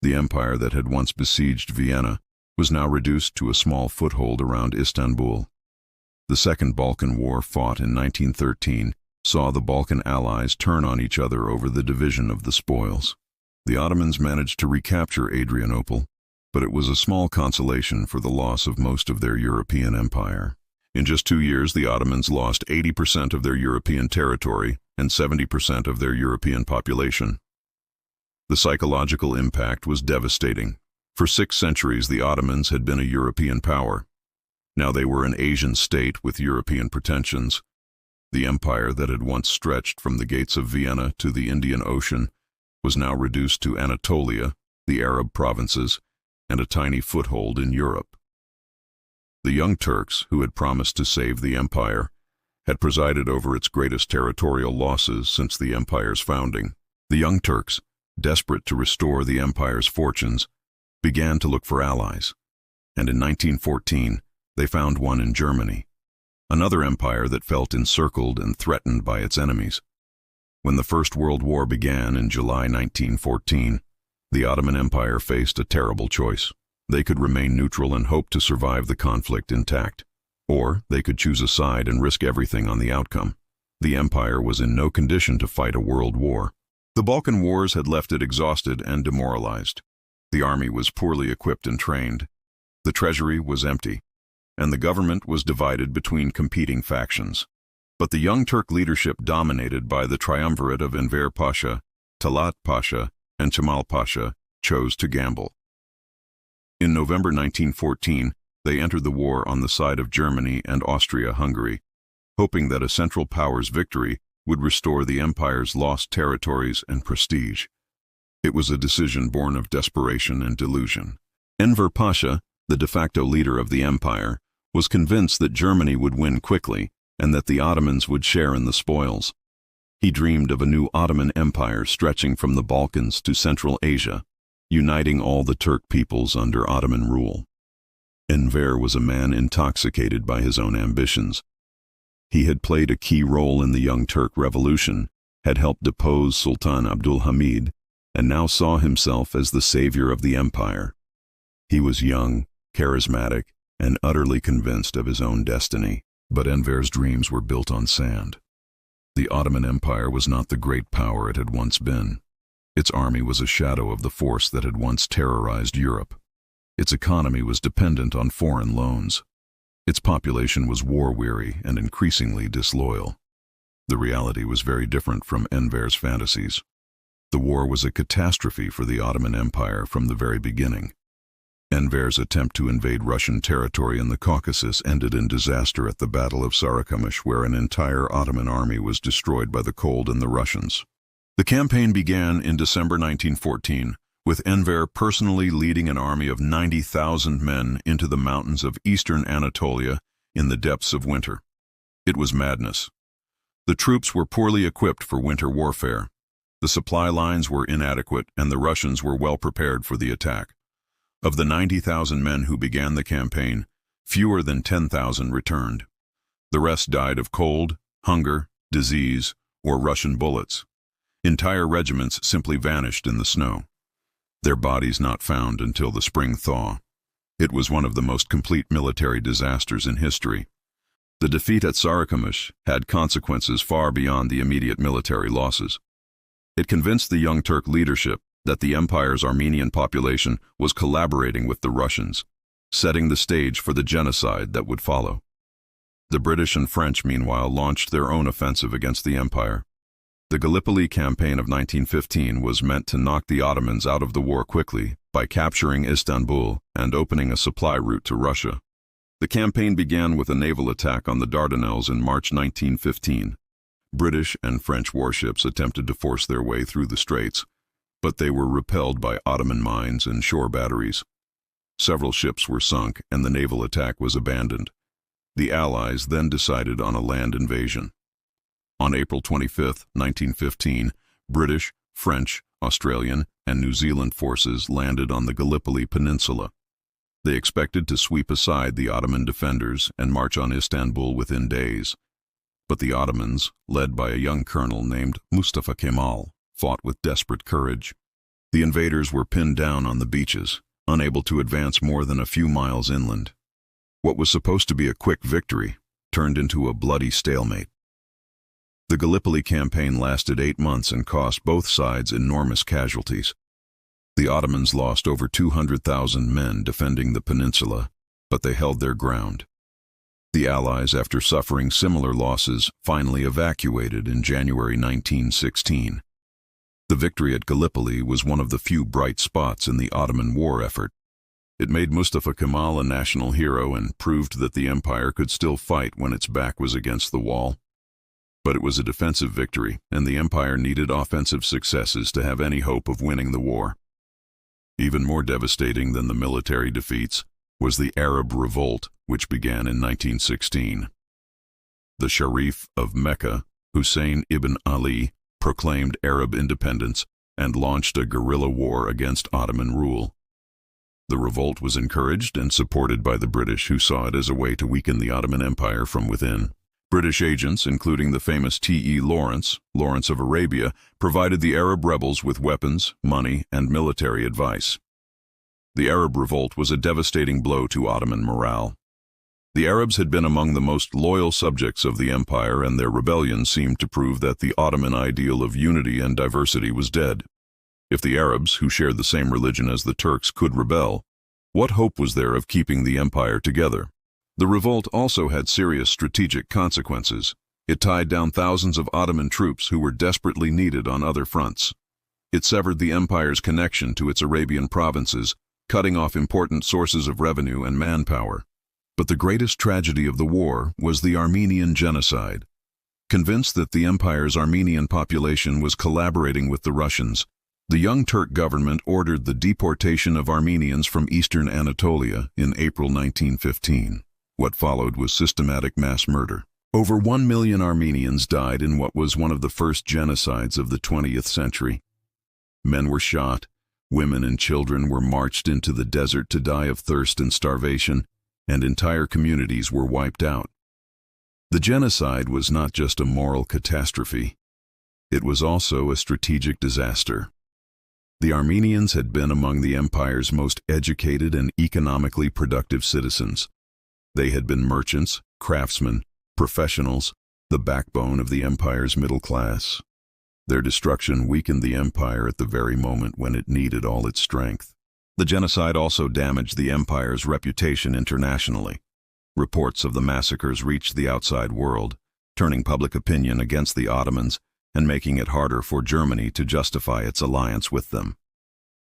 The empire that had once besieged Vienna was now reduced to a small foothold around Istanbul. The Second Balkan War, fought in 1913, saw the Balkan allies turn on each other over the division of the spoils. The Ottomans managed to recapture Adrianople, but it was a small consolation for the loss of most of their European empire. In just 2 years, the Ottomans lost 80% of their European territory and 70% of their European population. The psychological impact was devastating. For 6 centuries, the Ottomans had been a European power. Now they were an Asian state with European pretensions. The empire that had once stretched from the gates of Vienna to the Indian Ocean was now reduced to Anatolia, the Arab provinces, and a tiny foothold in Europe. The Young Turks, who had promised to save the empire, had presided over its greatest territorial losses since the empire's founding. The Young Turks, desperate to restore the empire's fortunes, began to look for allies, and in 1914 they found one in Germany. another empire that felt encircled and threatened by its enemies. When the First World War began in July 1914, the Ottoman Empire faced a terrible choice. They could remain neutral and hope to survive the conflict intact, or they could choose a side and risk everything on the outcome. The empire was in no condition to fight a world war. The Balkan Wars had left it exhausted and demoralized. The army was poorly equipped and trained. The treasury was empty, and the government was divided between competing factions. But the Young Turk leadership, dominated by the triumvirate of Enver Pasha, Talat Pasha, and Cemal Pasha, chose to gamble. In November 1914, they entered the war on the side of Germany and Austria-Hungary, hoping that a Central Powers victory would restore the empire's lost territories and prestige. It was a decision born of desperation and delusion. Enver Pasha, the de facto leader of the empire, was convinced that Germany would win quickly and that the Ottomans would share in the spoils. He dreamed of a new Ottoman Empire stretching from the Balkans to Central Asia, uniting all the Turk peoples under Ottoman rule. Enver was a man intoxicated by his own ambitions. He had played a key role in the Young Turk Revolution, had helped depose Sultan Abdul Hamid, and now saw himself as the savior of the empire. He was young, charismatic, and utterly convinced of his own destiny. But Enver's dreams were built on sand. The Ottoman Empire was not the great power it had once been. Its army was a shadow of the force that had once terrorized Europe. Its economy was dependent on foreign loans. Its population was war-weary and increasingly disloyal. The reality was very different from Enver's fantasies. The war was a catastrophe for the Ottoman Empire from the very beginning. Enver's attempt to invade Russian territory in the Caucasus ended in disaster at the Battle of Sarıkamış, where an entire Ottoman army was destroyed by the cold and the Russians. The campaign began in December 1914, with Enver personally leading an army of 90,000 men into the mountains of eastern Anatolia in the depths of winter. It was madness. The troops were poorly equipped for winter warfare. The supply lines were inadequate, and the Russians were well prepared for the attack. Of the 90,000 men who began the campaign, fewer than 10,000 returned. The rest died of cold, hunger, disease, or Russian bullets. Entire regiments simply vanished in the snow, their bodies not found until the spring thaw. It was one of the most complete military disasters in history. The defeat at Sarıkamış had consequences far beyond the immediate military losses. It convinced the Young Turk leadership that the empire's Armenian population was collaborating with the Russians, setting the stage for the genocide that would follow. The British and French, meanwhile, launched their own offensive against the empire. The Gallipoli campaign of 1915 was meant to knock the Ottomans out of the war quickly by capturing Istanbul and opening a supply route to Russia. The campaign began with a naval attack on the Dardanelles in March 1915. British and French warships attempted to force their way through the straits, but they were repelled by Ottoman mines and shore batteries. Several ships were sunk, and the naval attack was abandoned. The Allies then decided on a land invasion. On April 25, 1915, British, French, Australian, and New Zealand forces landed on the Gallipoli Peninsula. They expected to sweep aside the Ottoman defenders and march on Istanbul within days. But the Ottomans, led by a young colonel named Mustafa Kemal, fought with desperate courage. The invaders were pinned down on the beaches, unable to advance more than a few miles inland. What was supposed to be a quick victory turned into a bloody stalemate. The Gallipoli campaign lasted 8 months and cost both sides enormous casualties. The Ottomans lost over 200,000 men defending the peninsula, but they held their ground. The Allies, after suffering similar losses, finally evacuated in January 1916. The victory at Gallipoli was one of the few bright spots in the Ottoman war effort. It made Mustafa Kemal a national hero and proved that the empire could still fight when its back was against the wall. But it was a defensive victory, and the empire needed offensive successes to have any hope of winning the war. Even more devastating than the military defeats was the Arab Revolt, which began in 1916. The Sharif of Mecca, Hussein ibn Ali, proclaimed Arab independence and launched a guerrilla war against Ottoman rule. The revolt was encouraged and supported by the British, who saw it as a way to weaken the Ottoman Empire from within. British agents, including the famous T.E. Lawrence of Arabia, provided the Arab rebels with weapons, money, and military advice. The Arab revolt was a devastating blow to Ottoman morale. The Arabs had been among the most loyal subjects of the empire, and their rebellion seemed to prove that the Ottoman ideal of unity and diversity was dead. If the Arabs, who shared the same religion as the Turks, could rebel, what hope was there of keeping the empire together? The revolt also had serious strategic consequences. It tied down thousands of Ottoman troops who were desperately needed on other fronts. It severed the empire's connection to its Arabian provinces, cutting off important sources of revenue and manpower. But the greatest tragedy of the war was the Armenian genocide. Convinced that the empire's Armenian population was collaborating with the Russians, the young Turk government ordered the deportation of Armenians from eastern Anatolia in April 1915. What followed was systematic mass murder. Over 1 million Armenians died in what was one of the first genocides of the 20th century. Men were shot, women and children were marched into the desert to die of thirst and starvation, and entire communities were wiped out. The genocide was not just a moral catastrophe. It was also a strategic disaster. The Armenians had been among the empire's most educated and economically productive citizens. They had been merchants, craftsmen, professionals, the backbone of the empire's middle class. Their destruction weakened the empire at the very moment when it needed all its strength. The genocide also damaged the empire's reputation internationally. Reports of the massacres reached the outside world, turning public opinion against the Ottomans and making it harder for Germany to justify its alliance with them.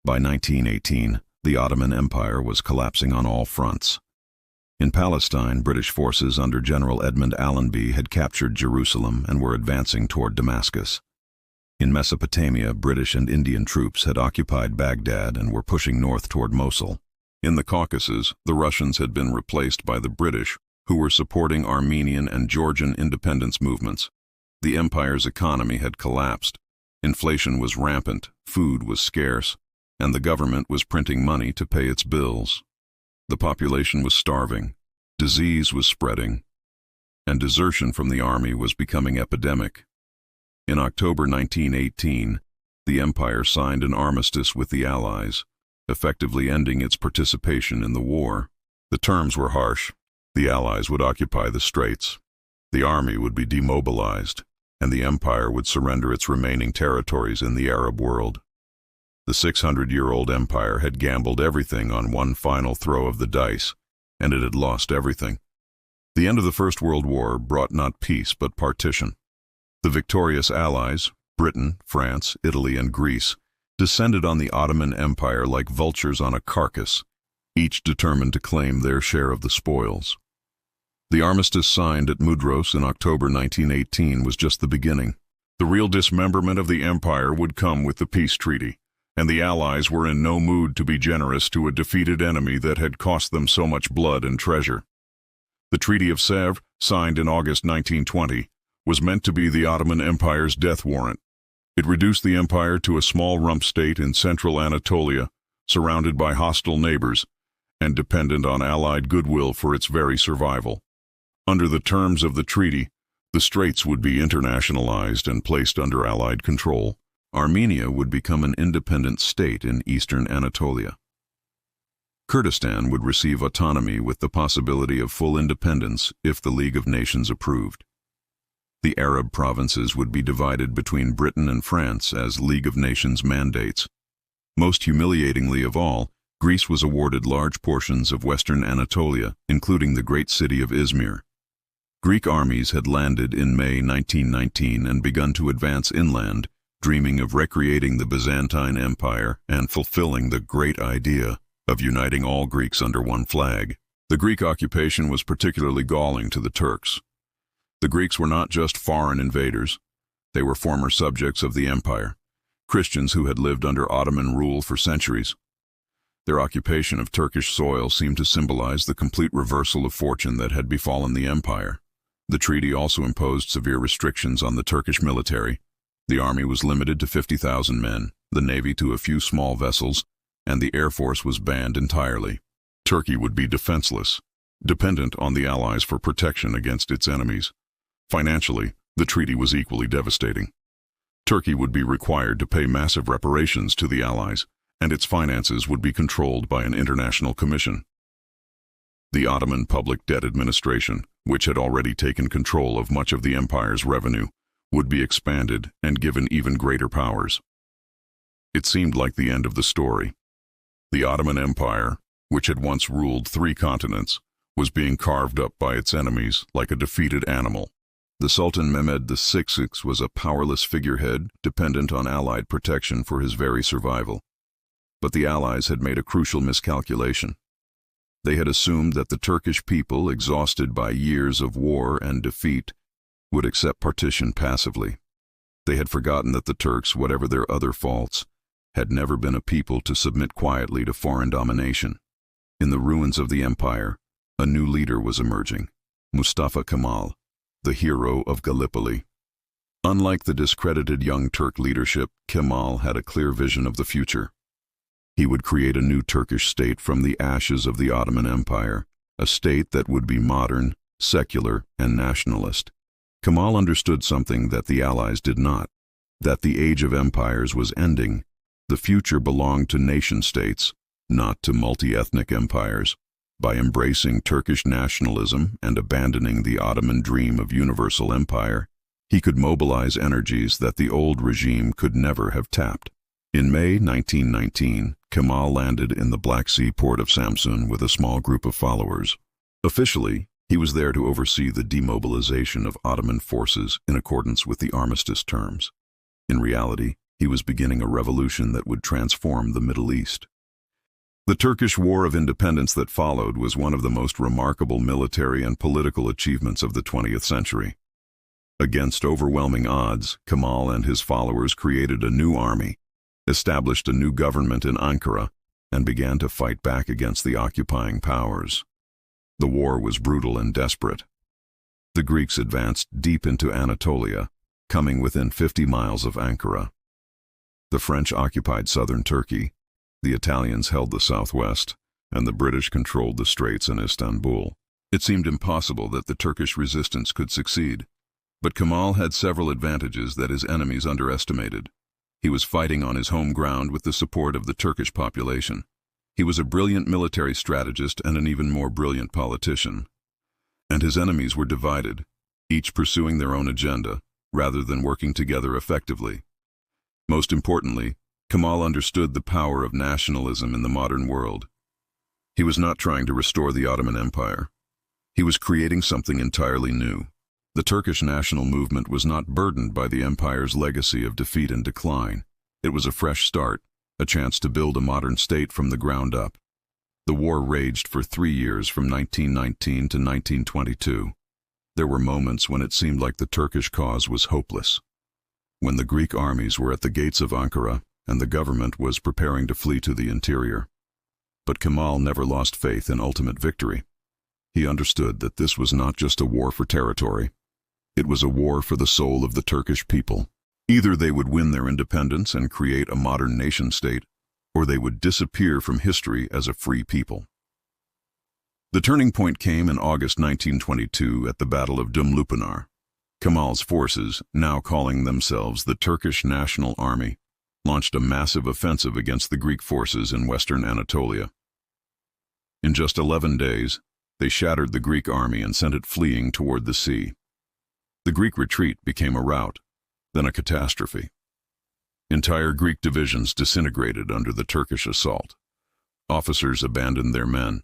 By 1918, the Ottoman Empire was collapsing on all fronts. In Palestine, British forces under General Edmund Allenby had captured Jerusalem and were advancing toward Damascus. In Mesopotamia, British and Indian troops had occupied Baghdad and were pushing north toward Mosul. In the Caucasus, the Russians had been replaced by the British, who were supporting Armenian and Georgian independence movements. The empire's economy had collapsed. Inflation was rampant, food was scarce, and the government was printing money to pay its bills. The population was starving, disease was spreading, and desertion from the army was becoming epidemic. In October 1918, the empire signed an armistice with the Allies, effectively ending its participation in the war. The terms were harsh. The Allies would occupy the Straits. The army would be demobilized, and the empire would surrender its remaining territories in the Arab world. The 600-year-old empire had gambled everything on one final throw of the dice, and it had lost everything. The end of the First World War brought not peace but partition. The victorious Allies, Britain, France, Italy, and Greece, descended on the Ottoman Empire like vultures on a carcass, each determined to claim their share of the spoils. The armistice signed at Mudros in October 1918 was just the beginning. The real dismemberment of the empire would come with the peace treaty, and the Allies were in no mood to be generous to a defeated enemy that had cost them so much blood and treasure. The Treaty of Sèvres, signed in August 1920, was meant to be the Ottoman Empire's death warrant. It reduced the empire to a small rump state in central Anatolia, surrounded by hostile neighbors, and dependent on Allied goodwill for its very survival. Under the terms of the treaty, the Straits would be internationalized and placed under Allied control. Armenia would become an independent state in eastern Anatolia. Kurdistan would receive autonomy with the possibility of full independence if the League of Nations approved. The Arab provinces would be divided between Britain and France as League of Nations mandates. Most humiliatingly of all, Greece was awarded large portions of western Anatolia, including the great city of Izmir. Greek armies had landed in May 1919 and begun to advance inland, dreaming of recreating the Byzantine Empire and fulfilling the great idea of uniting all Greeks under one flag. The Greek occupation was particularly galling to the Turks. The Greeks were not just foreign invaders. They were former subjects of the empire, Christians who had lived under Ottoman rule for centuries. Their occupation of Turkish soil seemed to symbolize the complete reversal of fortune that had befallen the empire. The treaty also imposed severe restrictions on the Turkish military. The army was limited to 50,000 men, the navy to a few small vessels, and the air force was banned entirely. Turkey would be defenseless, dependent on the Allies for protection against its enemies. Financially, the treaty was equally devastating. Turkey would be required to pay massive reparations to the Allies, and its finances would be controlled by an international commission. The Ottoman Public Debt Administration, which had already taken control of much of the empire's revenue, would be expanded and given even greater powers. It seemed like the end of the story. The Ottoman Empire, which had once ruled 3 continents, was being carved up by its enemies like a defeated animal. The Sultan Mehmed VI was a powerless figurehead dependent on Allied protection for his very survival. But the Allies had made a crucial miscalculation. They had assumed that the Turkish people, exhausted by years of war and defeat, would accept partition passively. They had forgotten that the Turks, whatever their other faults, had never been a people to submit quietly to foreign domination. In the ruins of the empire, a new leader was emerging, Mustafa Kemal, the hero of Gallipoli. Unlike the discredited young Turk leadership, Kemal had a clear vision of the future. He would create a new Turkish state from the ashes of the Ottoman Empire, a state that would be modern, secular, and nationalist. Kemal understood something that the Allies did not, that the age of empires was ending. The future belonged to nation-states, not to multi-ethnic empires. By embracing Turkish nationalism and abandoning the Ottoman dream of universal empire, he could mobilize energies that the old regime could never have tapped. In May 1919, Kemal landed in the Black Sea port of Samsun with a small group of followers. Officially, he was there to oversee the demobilization of Ottoman forces in accordance with the armistice terms. In reality, he was beginning a revolution that would transform the Middle East. The Turkish War of Independence that followed was one of the most remarkable military and political achievements of the 20th century. Against overwhelming odds, Kemal and his followers created a new army, established a new government in Ankara, and began to fight back against the occupying powers. The war was brutal and desperate. The Greeks advanced deep into Anatolia, coming within 50 miles of Ankara. The French occupied southern Turkey, the Italians held the southwest, and the British controlled the straits in Istanbul. It seemed impossible that the Turkish resistance could succeed. But Kemal had several advantages that his enemies underestimated. He was fighting on his home ground with the support of the Turkish population. He was a brilliant military strategist and an even more brilliant politician. And his enemies were divided, each pursuing their own agenda, rather than working together effectively. Most importantly, Kemal understood the power of nationalism in the modern world. He was not trying to restore the Ottoman Empire. He was creating something entirely new. The Turkish national movement was not burdened by the empire's legacy of defeat and decline. It was a fresh start, a chance to build a modern state from the ground up. The war raged for 3 years from 1919 to 1922. There were moments when it seemed like the Turkish cause was hopeless. When the Greek armies were at the gates of Ankara and the government was preparing to flee to the interior. But Kemal never lost faith in ultimate victory. He understood that this was not just a war for territory. It was a war for the soul of the Turkish people. Either they would win their independence and create a modern nation-state, or they would disappear from history as a free people. The turning point came in August 1922 at the Battle of Dumlupinar. Kemal's forces, now calling themselves the Turkish National Army, launched a massive offensive against the Greek forces in western Anatolia. In just 11 days, they shattered the Greek army and sent it fleeing toward the sea. The Greek retreat became a rout, then a catastrophe. Entire Greek divisions disintegrated under the Turkish assault. Officers abandoned their men,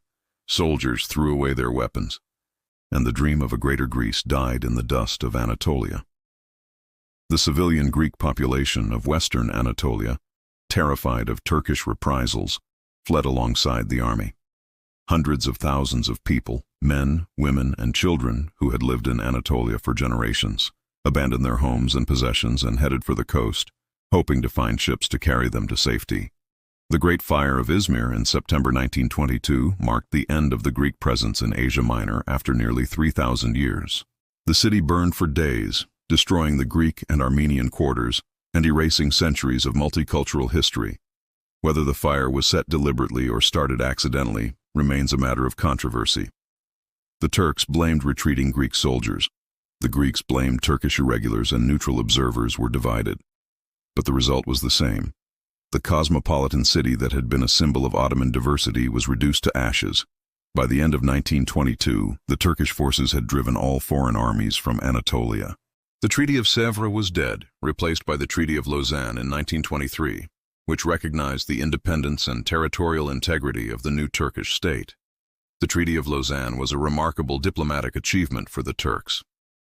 soldiers threw away their weapons, and the dream of a greater Greece died in the dust of Anatolia. The civilian Greek population of western Anatolia, terrified of Turkish reprisals, fled alongside the army. Hundreds of thousands of people, men, women, and children who had lived in Anatolia for generations, abandoned their homes and possessions and headed for the coast, hoping to find ships to carry them to safety. The Great Fire of Izmir in September 1922 marked the end of the Greek presence in Asia Minor after nearly 3,000 years. The city burned for days, destroying the Greek and Armenian quarters and erasing centuries of multicultural history. Whether the fire was set deliberately or started accidentally remains a matter of controversy. The Turks blamed retreating Greek soldiers. The Greeks blamed Turkish irregulars, and neutral observers were divided. But the result was the same. The cosmopolitan city that had been a symbol of Ottoman diversity was reduced to ashes. By the end of 1922, the Turkish forces had driven all foreign armies from Anatolia. The Treaty of Sèvres was dead, replaced by the Treaty of Lausanne in 1923, which recognized the independence and territorial integrity of the new Turkish state. The Treaty of Lausanne was a remarkable diplomatic achievement for the Turks.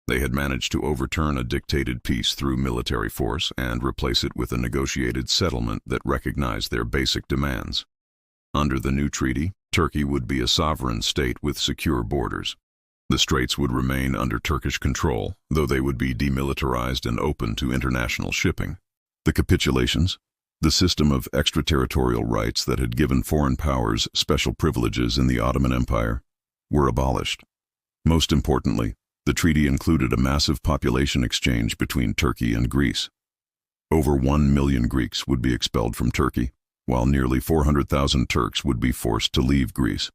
They had managed to overturn a dictated peace through military force and replace it with a negotiated settlement that recognized their basic demands. Under the new treaty, Turkey would be a sovereign state with secure borders. The straits would remain under Turkish control, though they would be demilitarized and open to international shipping. The capitulations, the system of extraterritorial rights that had given foreign powers special privileges in the Ottoman Empire, were abolished. Most importantly, the treaty included a massive population exchange between Turkey and Greece. Over 1 million Greeks would be expelled from Turkey, while nearly 400,000 Turks would be forced to leave Greece.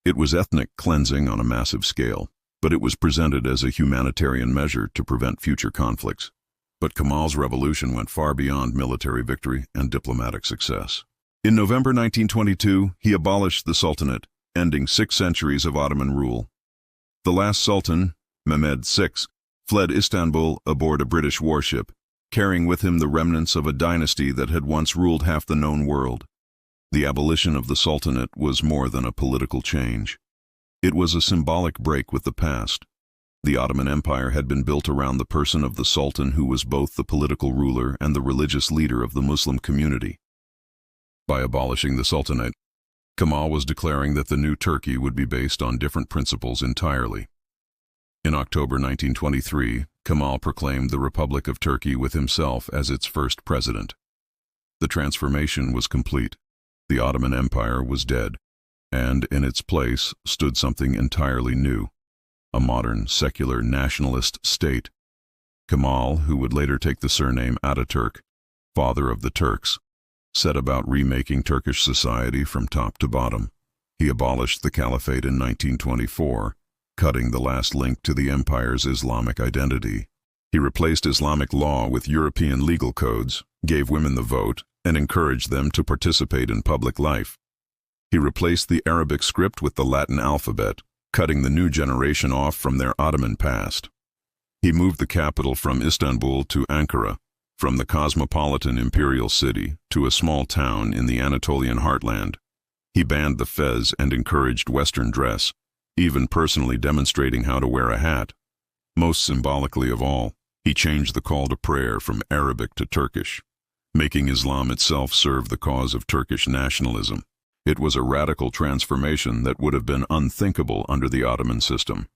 It was ethnic cleansing on a massive scale, but it was presented as a humanitarian measure to prevent future conflicts. But Kemal's revolution went far beyond military victory and diplomatic success. In November 1922, he abolished the Sultanate, ending 6 centuries of Ottoman rule. The last Sultan, Mehmed VI, fled Istanbul aboard a British warship, carrying with him the remnants of a dynasty that had once ruled half the known world. The abolition of the Sultanate was more than a political change. It was a symbolic break with the past. The Ottoman Empire had been built around the person of the Sultan, who was both the political ruler and the religious leader of the Muslim community. By abolishing the Sultanate, Kemal was declaring that the new Turkey would be based on different principles entirely. In October 1923, Kemal proclaimed the Republic of Turkey with himself as its first president. The transformation was complete. The Ottoman Empire was dead, and in its place stood something entirely new, a modern, secular, nationalist state. Kemal, who would later take the surname Ataturk, father of the Turks, set about remaking Turkish society from top to bottom. He abolished the caliphate in 1924, cutting the last link to the empire's Islamic identity. He replaced Islamic law with European legal codes, gave women the vote, and encouraged them to participate in public life. He replaced the Arabic script with the Latin alphabet, cutting the new generation off from their Ottoman past. He moved the capital from Istanbul to Ankara, from the cosmopolitan imperial city to a small town in the Anatolian heartland. He banned the fez and encouraged Western dress, even personally demonstrating how to wear a hat. Most symbolically of all, he changed the call to prayer from Arabic to Turkish, making Islam itself serve the cause of Turkish nationalism. It was a radical transformation that would have been unthinkable under the Ottoman system.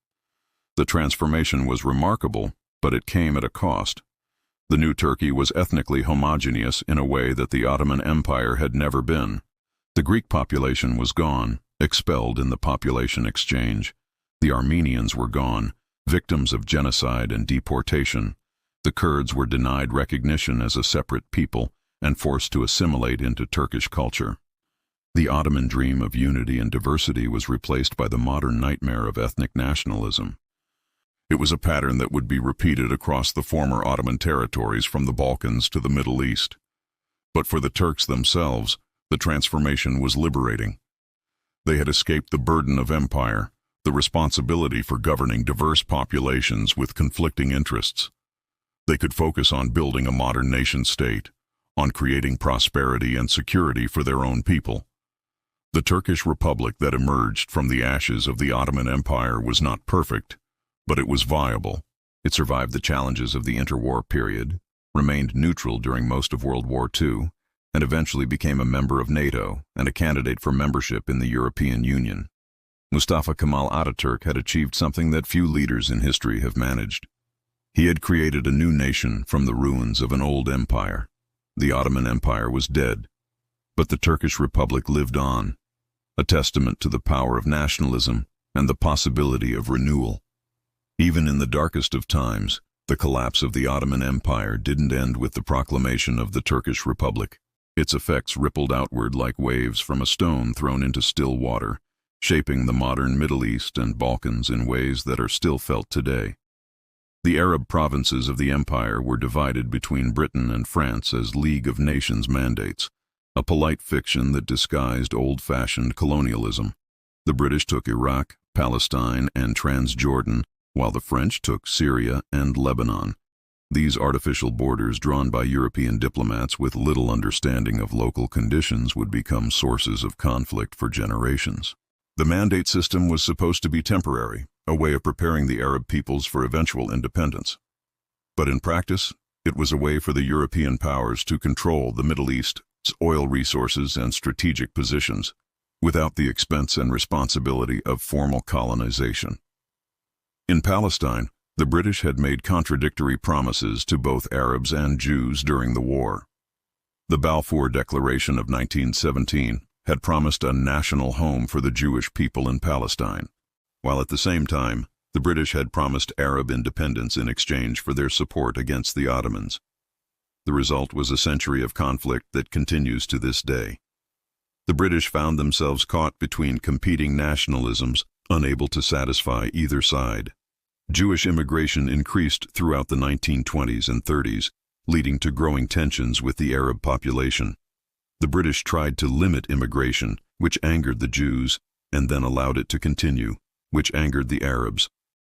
The transformation was remarkable, but it came at a cost. The new Turkey was ethnically homogeneous in a way that the Ottoman Empire had never been. The Greek population was gone, expelled in the population exchange. The Armenians were gone, victims of genocide and deportation. The Kurds were denied recognition as a separate people and forced to assimilate into Turkish culture. The Ottoman dream of unity and diversity was replaced by the modern nightmare of ethnic nationalism. It was a pattern that would be repeated across the former Ottoman territories from the Balkans to the Middle East. But for the Turks themselves, the transformation was liberating. They had escaped the burden of empire, the responsibility for governing diverse populations with conflicting interests. They could focus on building a modern nation-state, on creating prosperity and security for their own people. The Turkish Republic that emerged from the ashes of the Ottoman Empire was not perfect, but it was viable. It survived the challenges of the interwar period, remained neutral during most of World War II, and eventually became a member of NATO and a candidate for membership in the European Union. Mustafa Kemal Ataturk had achieved something that few leaders in history have managed. He had created a new nation from the ruins of an old empire. The Ottoman Empire was dead, but the Turkish Republic lived on, a testament to the power of nationalism and the possibility of renewal. Even in the darkest of times, the collapse of the Ottoman Empire didn't end with the proclamation of the Turkish Republic. Its effects rippled outward like waves from a stone thrown into still water, shaping the modern Middle East and Balkans in ways that are still felt today. The Arab provinces of the empire were divided between Britain and France as League of Nations mandates, a polite fiction that disguised old-fashioned colonialism. The British took Iraq, Palestine, and Transjordan, while the French took Syria and Lebanon. These artificial borders drawn by European diplomats with little understanding of local conditions would become sources of conflict for generations. The mandate system was supposed to be temporary, a way of preparing the Arab peoples for eventual independence. But in practice, it was a way for the European powers to control the Middle East's oil resources and strategic positions, without the expense and responsibility of formal colonization. In Palestine, the British had made contradictory promises to both Arabs and Jews during the war. The Balfour Declaration of 1917 had promised a national home for the Jewish people in Palestine, while at the same time, the British had promised Arab independence in exchange for their support against the Ottomans. The result was a century of conflict that continues to this day. The British found themselves caught between competing nationalisms, unable to satisfy either side. Jewish immigration increased throughout the 1920s and 30s, leading to growing tensions with the Arab population. The British tried to limit immigration, which angered the Jews, and then allowed it to continue, which angered the Arabs.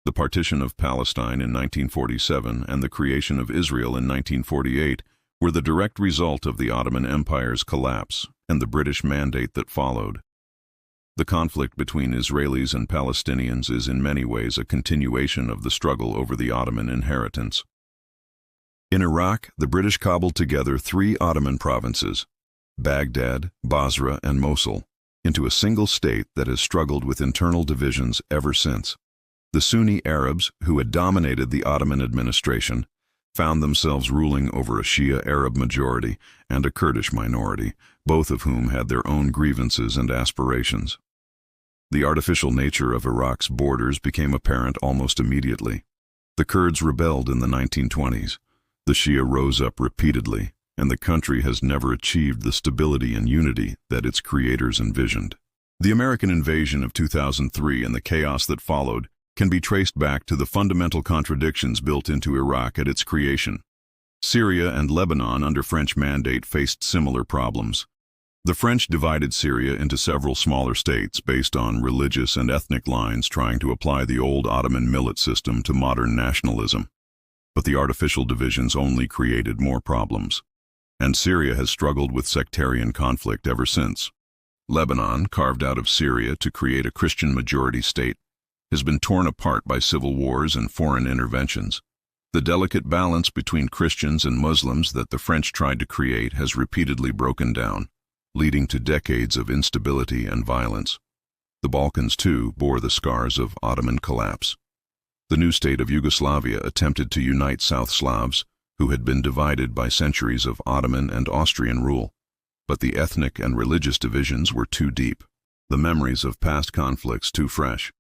The partition of Palestine in 1947 and the creation of Israel in 1948 were the direct result of the Ottoman Empire's collapse and the British mandate that followed. The conflict between Israelis and Palestinians is in many ways a continuation of the struggle over the Ottoman inheritance. In Iraq, the British cobbled together 3 Ottoman provinces, Baghdad, Basra, and Mosul, into a single state that has struggled with internal divisions ever since. The Sunni Arabs, who had dominated the Ottoman administration, found themselves ruling over a Shia Arab majority and a Kurdish minority, both of whom had their own grievances and aspirations. The artificial nature of Iraq's borders became apparent almost immediately. The Kurds rebelled in the 1920s. The Shia rose up repeatedly, and the country has never achieved the stability and unity that its creators envisioned. The American invasion of 2003 and the chaos that followed can be traced back to the fundamental contradictions built into Iraq at its creation. Syria and Lebanon under French mandate faced similar problems. The French divided Syria into several smaller states based on religious and ethnic lines, trying to apply the old Ottoman millet system to modern nationalism. But the artificial divisions only created more problems. And Syria has struggled with sectarian conflict ever since. Lebanon, carved out of Syria to create a Christian majority state, has been torn apart by civil wars and foreign interventions. The delicate balance between Christians and Muslims that the French tried to create has repeatedly broken down, leading to decades of instability and violence. The Balkans, too, bore the scars of Ottoman collapse. The new state of Yugoslavia attempted to unite South Slavs, who had been divided by centuries of Ottoman and Austrian rule. But the ethnic and religious divisions were too deep, the memories of past conflicts too fresh.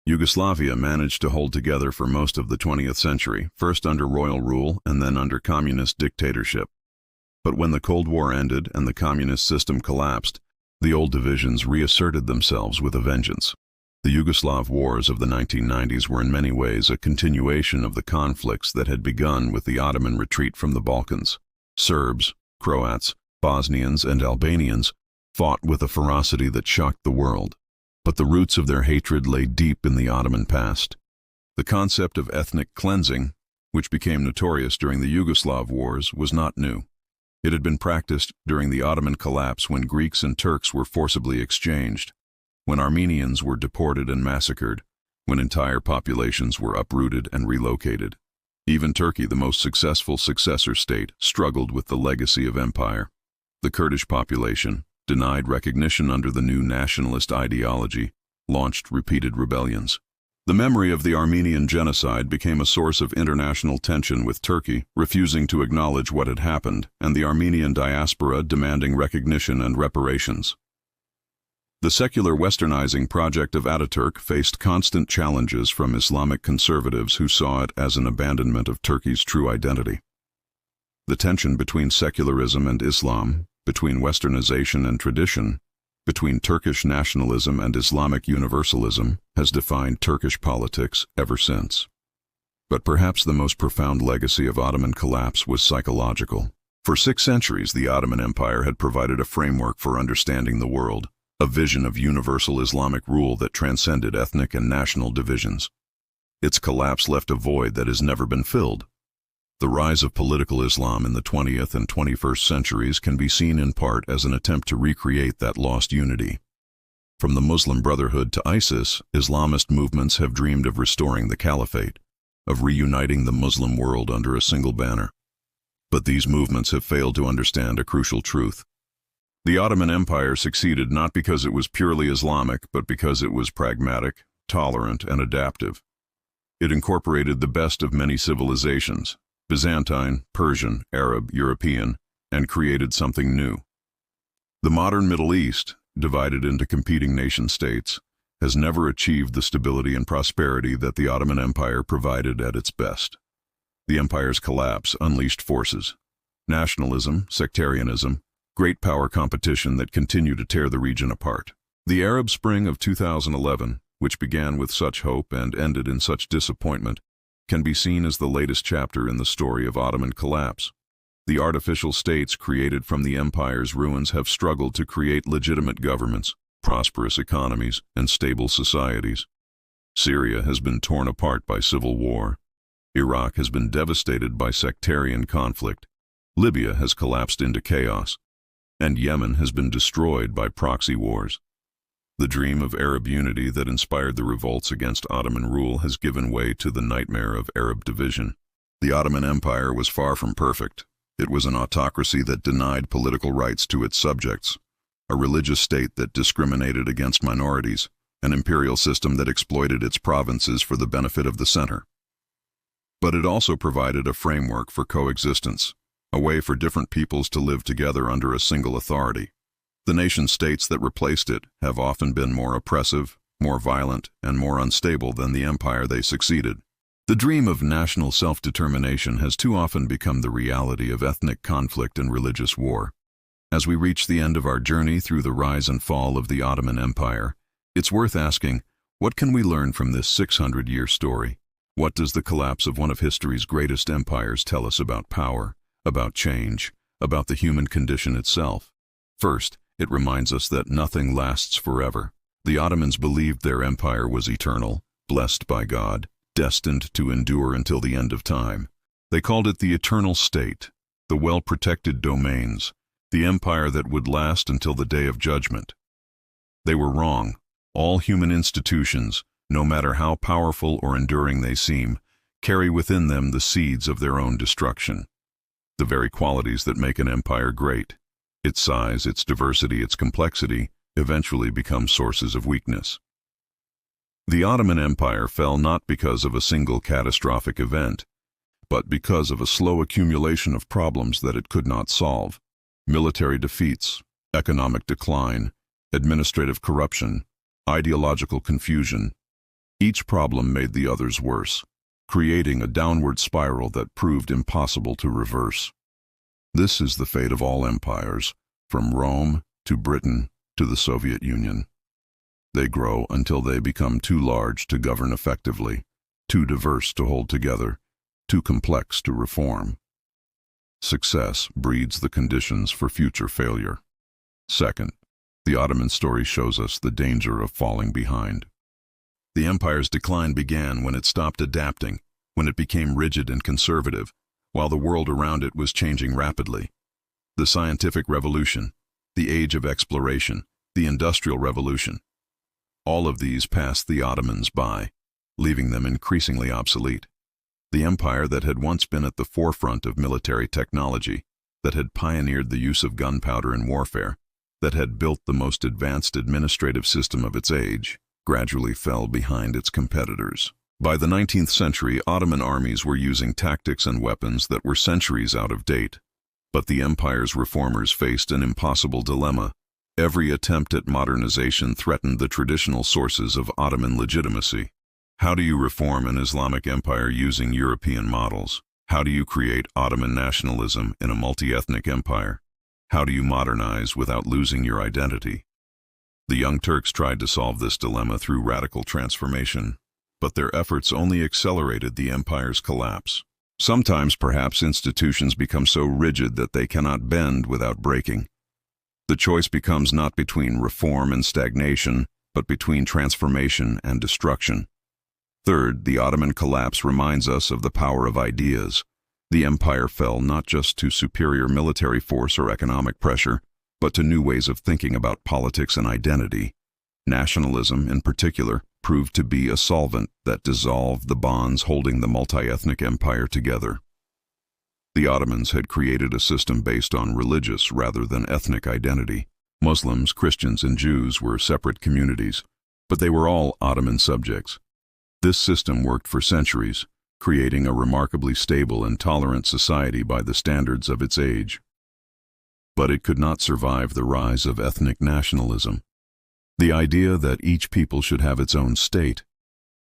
Yugoslavia managed to hold together for most of the 20th century, first under royal rule and then under communist dictatorship. But when the Cold War ended and the communist system collapsed, the old divisions reasserted themselves with a vengeance. The Yugoslav wars of the 1990s were in many ways a continuation of the conflicts that had begun with the Ottoman retreat from the Balkans. Serbs, Croats, Bosnians, and Albanians fought with a ferocity that shocked the world. But the roots of their hatred lay deep in the Ottoman past. The concept of ethnic cleansing, which became notorious during the Yugoslav wars, was not new. It had been practiced during the Ottoman collapse when Greeks and Turks were forcibly exchanged, when Armenians were deported and massacred, when entire populations were uprooted and relocated. Even Turkey, the most successful successor state, struggled with the legacy of empire. The Kurdish population, denied recognition under the new nationalist ideology, launched repeated rebellions. The memory of the Armenian genocide became a source of international tension, with Turkey refusing to acknowledge what had happened and the Armenian diaspora demanding recognition and reparations. The secular westernizing project of Ataturk faced constant challenges from Islamic conservatives who saw it as an abandonment of Turkey's true identity. The tension between secularism and Islam, between Westernization and tradition, between Turkish nationalism and Islamic universalism, has defined Turkish politics ever since. But perhaps the most profound legacy of Ottoman collapse was psychological. For 6 centuries, the Ottoman Empire had provided a framework for understanding the world, a vision of universal Islamic rule that transcended ethnic and national divisions. Its collapse left a void that has never been filled. The rise of political Islam in the 20th and 21st centuries can be seen in part as an attempt to recreate that lost unity. From the Muslim Brotherhood to ISIS, Islamist movements have dreamed of restoring the caliphate, of reuniting the Muslim world under a single banner. But these movements have failed to understand a crucial truth. The Ottoman Empire succeeded not because it was purely Islamic, but because it was pragmatic, tolerant, and adaptive. It incorporated the best of many civilizations, Byzantine, Persian, Arab, European, and created something new. The modern Middle East, divided into competing nation-states, has never achieved the stability and prosperity that the Ottoman Empire provided at its best. The empire's collapse unleashed forces, nationalism, sectarianism, great power competition that continue to tear the region apart. The Arab Spring of 2011, which began with such hope and ended in such disappointment, can be seen as the latest chapter in the story of Ottoman collapse. The artificial states created from the empire's ruins have struggled to create legitimate governments, prosperous economies, and stable societies. Syria has been torn apart by civil war. Iraq has been devastated by sectarian conflict. Libya has collapsed into chaos. And Yemen has been destroyed by proxy wars. The dream of Arab unity that inspired the revolts against Ottoman rule has given way to the nightmare of Arab division. The Ottoman Empire was far from perfect. It was an autocracy that denied political rights to its subjects, a religious state that discriminated against minorities, an imperial system that exploited its provinces for the benefit of the center. But it also provided a framework for coexistence, a way for different peoples to live together under a single authority. The nation-states that replaced it have often been more oppressive, more violent, and more unstable than the empire they succeeded. The dream of national self-determination has too often become the reality of ethnic conflict and religious war. As we reach the end of our journey through the rise and fall of the Ottoman Empire, it's worth asking, what can we learn from this 600-year story? What does the collapse of one of history's greatest empires tell us about power, about change, about the human condition itself? First, it reminds us that nothing lasts forever. The Ottomans believed their empire was eternal, blessed by God, destined to endure until the end of time. They called it the eternal state, the well-protected domains, the empire that would last until the day of judgment. They were wrong. All human institutions, no matter how powerful or enduring they seem, carry within them the seeds of their own destruction. The very qualities that make an empire great, its size, its diversity, its complexity, eventually become sources of weakness. The Ottoman Empire fell not because of a single catastrophic event, but because of a slow accumulation of problems that it could not solve. Military defeats, economic decline, administrative corruption, ideological confusion. Each problem made the others worse, creating a downward spiral that proved impossible to reverse. This is the fate of all empires, from Rome to Britain to the Soviet Union. They grow until they become too large to govern effectively, too diverse to hold together, too complex to reform. Success breeds the conditions for future failure. Second, the Ottoman story shows us the danger of falling behind. The empire's decline began when it stopped adapting, when it became rigid and conservative, while the world around it was changing rapidly. The scientific revolution, the age of exploration, the industrial revolution. All of these passed the Ottomans by, leaving them increasingly obsolete. The empire that had once been at the forefront of military technology, that had pioneered the use of gunpowder in warfare, that had built the most advanced administrative system of its age, gradually fell behind its competitors. By the 19th century, Ottoman armies were using tactics and weapons that were centuries out of date. But the empire's reformers faced an impossible dilemma. Every attempt at modernization threatened the traditional sources of Ottoman legitimacy. How do you reform an Islamic empire using European models? How do you create Ottoman nationalism in a multi-ethnic empire? How do you modernize without losing your identity? The Young Turks tried to solve this dilemma through radical transformation, but their efforts only accelerated the empire's collapse. Sometimes, perhaps, institutions become so rigid that they cannot bend without breaking. The choice becomes not between reform and stagnation, but between transformation and destruction. Third, the Ottoman collapse reminds us of the power of ideas. The empire fell not just to superior military force or economic pressure, but to new ways of thinking about politics and identity. Nationalism, in particular, proved to be a solvent that dissolved the bonds holding the multi-ethnic empire together. The Ottomans had created a system based on religious rather than ethnic identity. Muslims, Christians, and Jews were separate communities, but they were all Ottoman subjects. This system worked for centuries, creating a remarkably stable and tolerant society by the standards of its age. But it could not survive the rise of ethnic nationalism. The idea that each people should have its own state,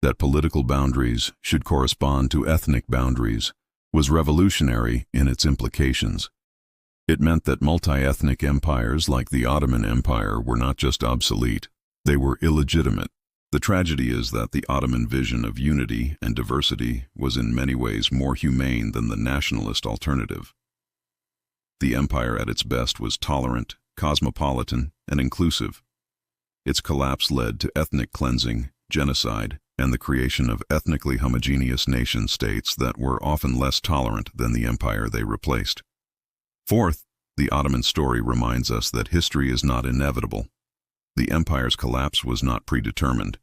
that political boundaries should correspond to ethnic boundaries, was revolutionary in its implications. It meant that multi-ethnic empires like the Ottoman Empire were not just obsolete, they were illegitimate. The tragedy is that the Ottoman vision of unity and diversity was in many ways more humane than the nationalist alternative. The empire at its best was tolerant, cosmopolitan, and inclusive. Its collapse led to ethnic cleansing, genocide, and the creation of ethnically homogeneous nation-states that were often less tolerant than the empire they replaced. Fourth, the Ottoman story reminds us that history is not inevitable. The empire's collapse was not predetermined.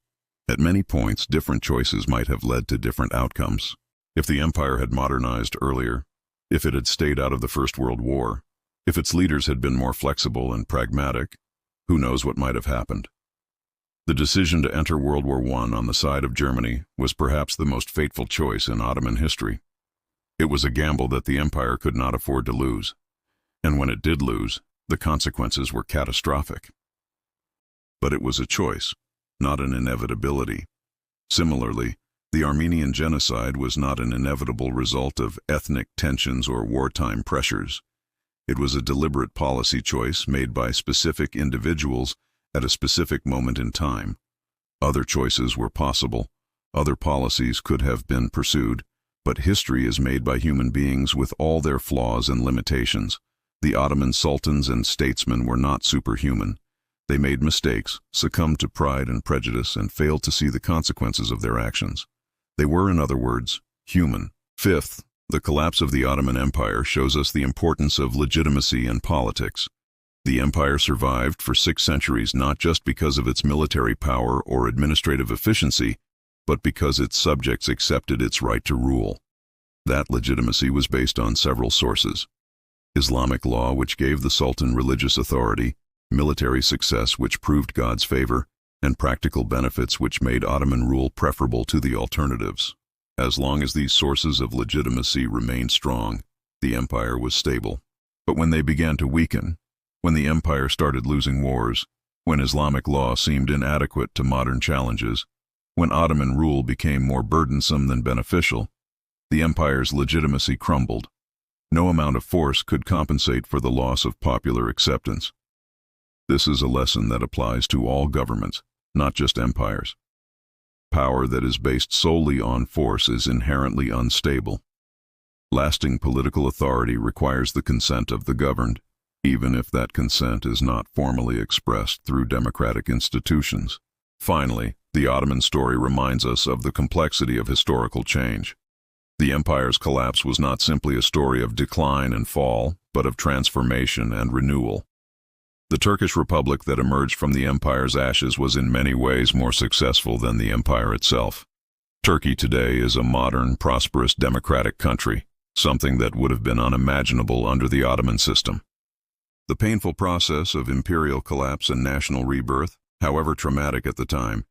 At many points, different choices might have led to different outcomes. If the empire had modernized earlier, if it had stayed out of the First World War, if its leaders had been more flexible and pragmatic, who knows what might have happened? The decision to enter World War I on the side of Germany was perhaps the most fateful choice in Ottoman history. It was a gamble that the empire could not afford to lose, and when it did lose, the consequences were catastrophic. But it was a choice, not an inevitability. Similarly, the Armenian genocide was not an inevitable result of ethnic tensions or wartime pressures. It was a deliberate policy choice made by specific individuals at a specific moment in time. Other choices were possible, other policies could have been pursued, but history is made by human beings with all their flaws and limitations. The Ottoman sultans and statesmen were not superhuman. They made mistakes, succumbed to pride and prejudice, and failed to see the consequences of their actions. They were, in other words, human. Fifth, the collapse of the Ottoman Empire shows us the importance of legitimacy in politics. The empire survived for 6 centuries not just because of its military power or administrative efficiency, but because its subjects accepted its right to rule. That legitimacy was based on several sources: Islamic law, which gave the Sultan religious authority, military success, which proved God's favor, and practical benefits, which made Ottoman rule preferable to the alternatives. As long as these sources of legitimacy remained strong, the empire was stable. But when they began to weaken, when the empire started losing wars, when Islamic law seemed inadequate to modern challenges, when Ottoman rule became more burdensome than beneficial, the empire's legitimacy crumbled. No amount of force could compensate for the loss of popular acceptance. This is a lesson that applies to all governments, not just empires. Power that is based solely on force is inherently unstable. Lasting political authority requires the consent of the governed, even if that consent is not formally expressed through democratic institutions. Finally, the Ottoman story reminds us of the complexity of historical change. The empire's collapse was not simply a story of decline and fall, but of transformation and renewal. The Turkish Republic that emerged from the empire's ashes was in many ways more successful than the empire itself. Turkey today is a modern, prosperous, democratic country, something that would have been unimaginable under the Ottoman system. The painful process of imperial collapse and national rebirth, however traumatic at the time,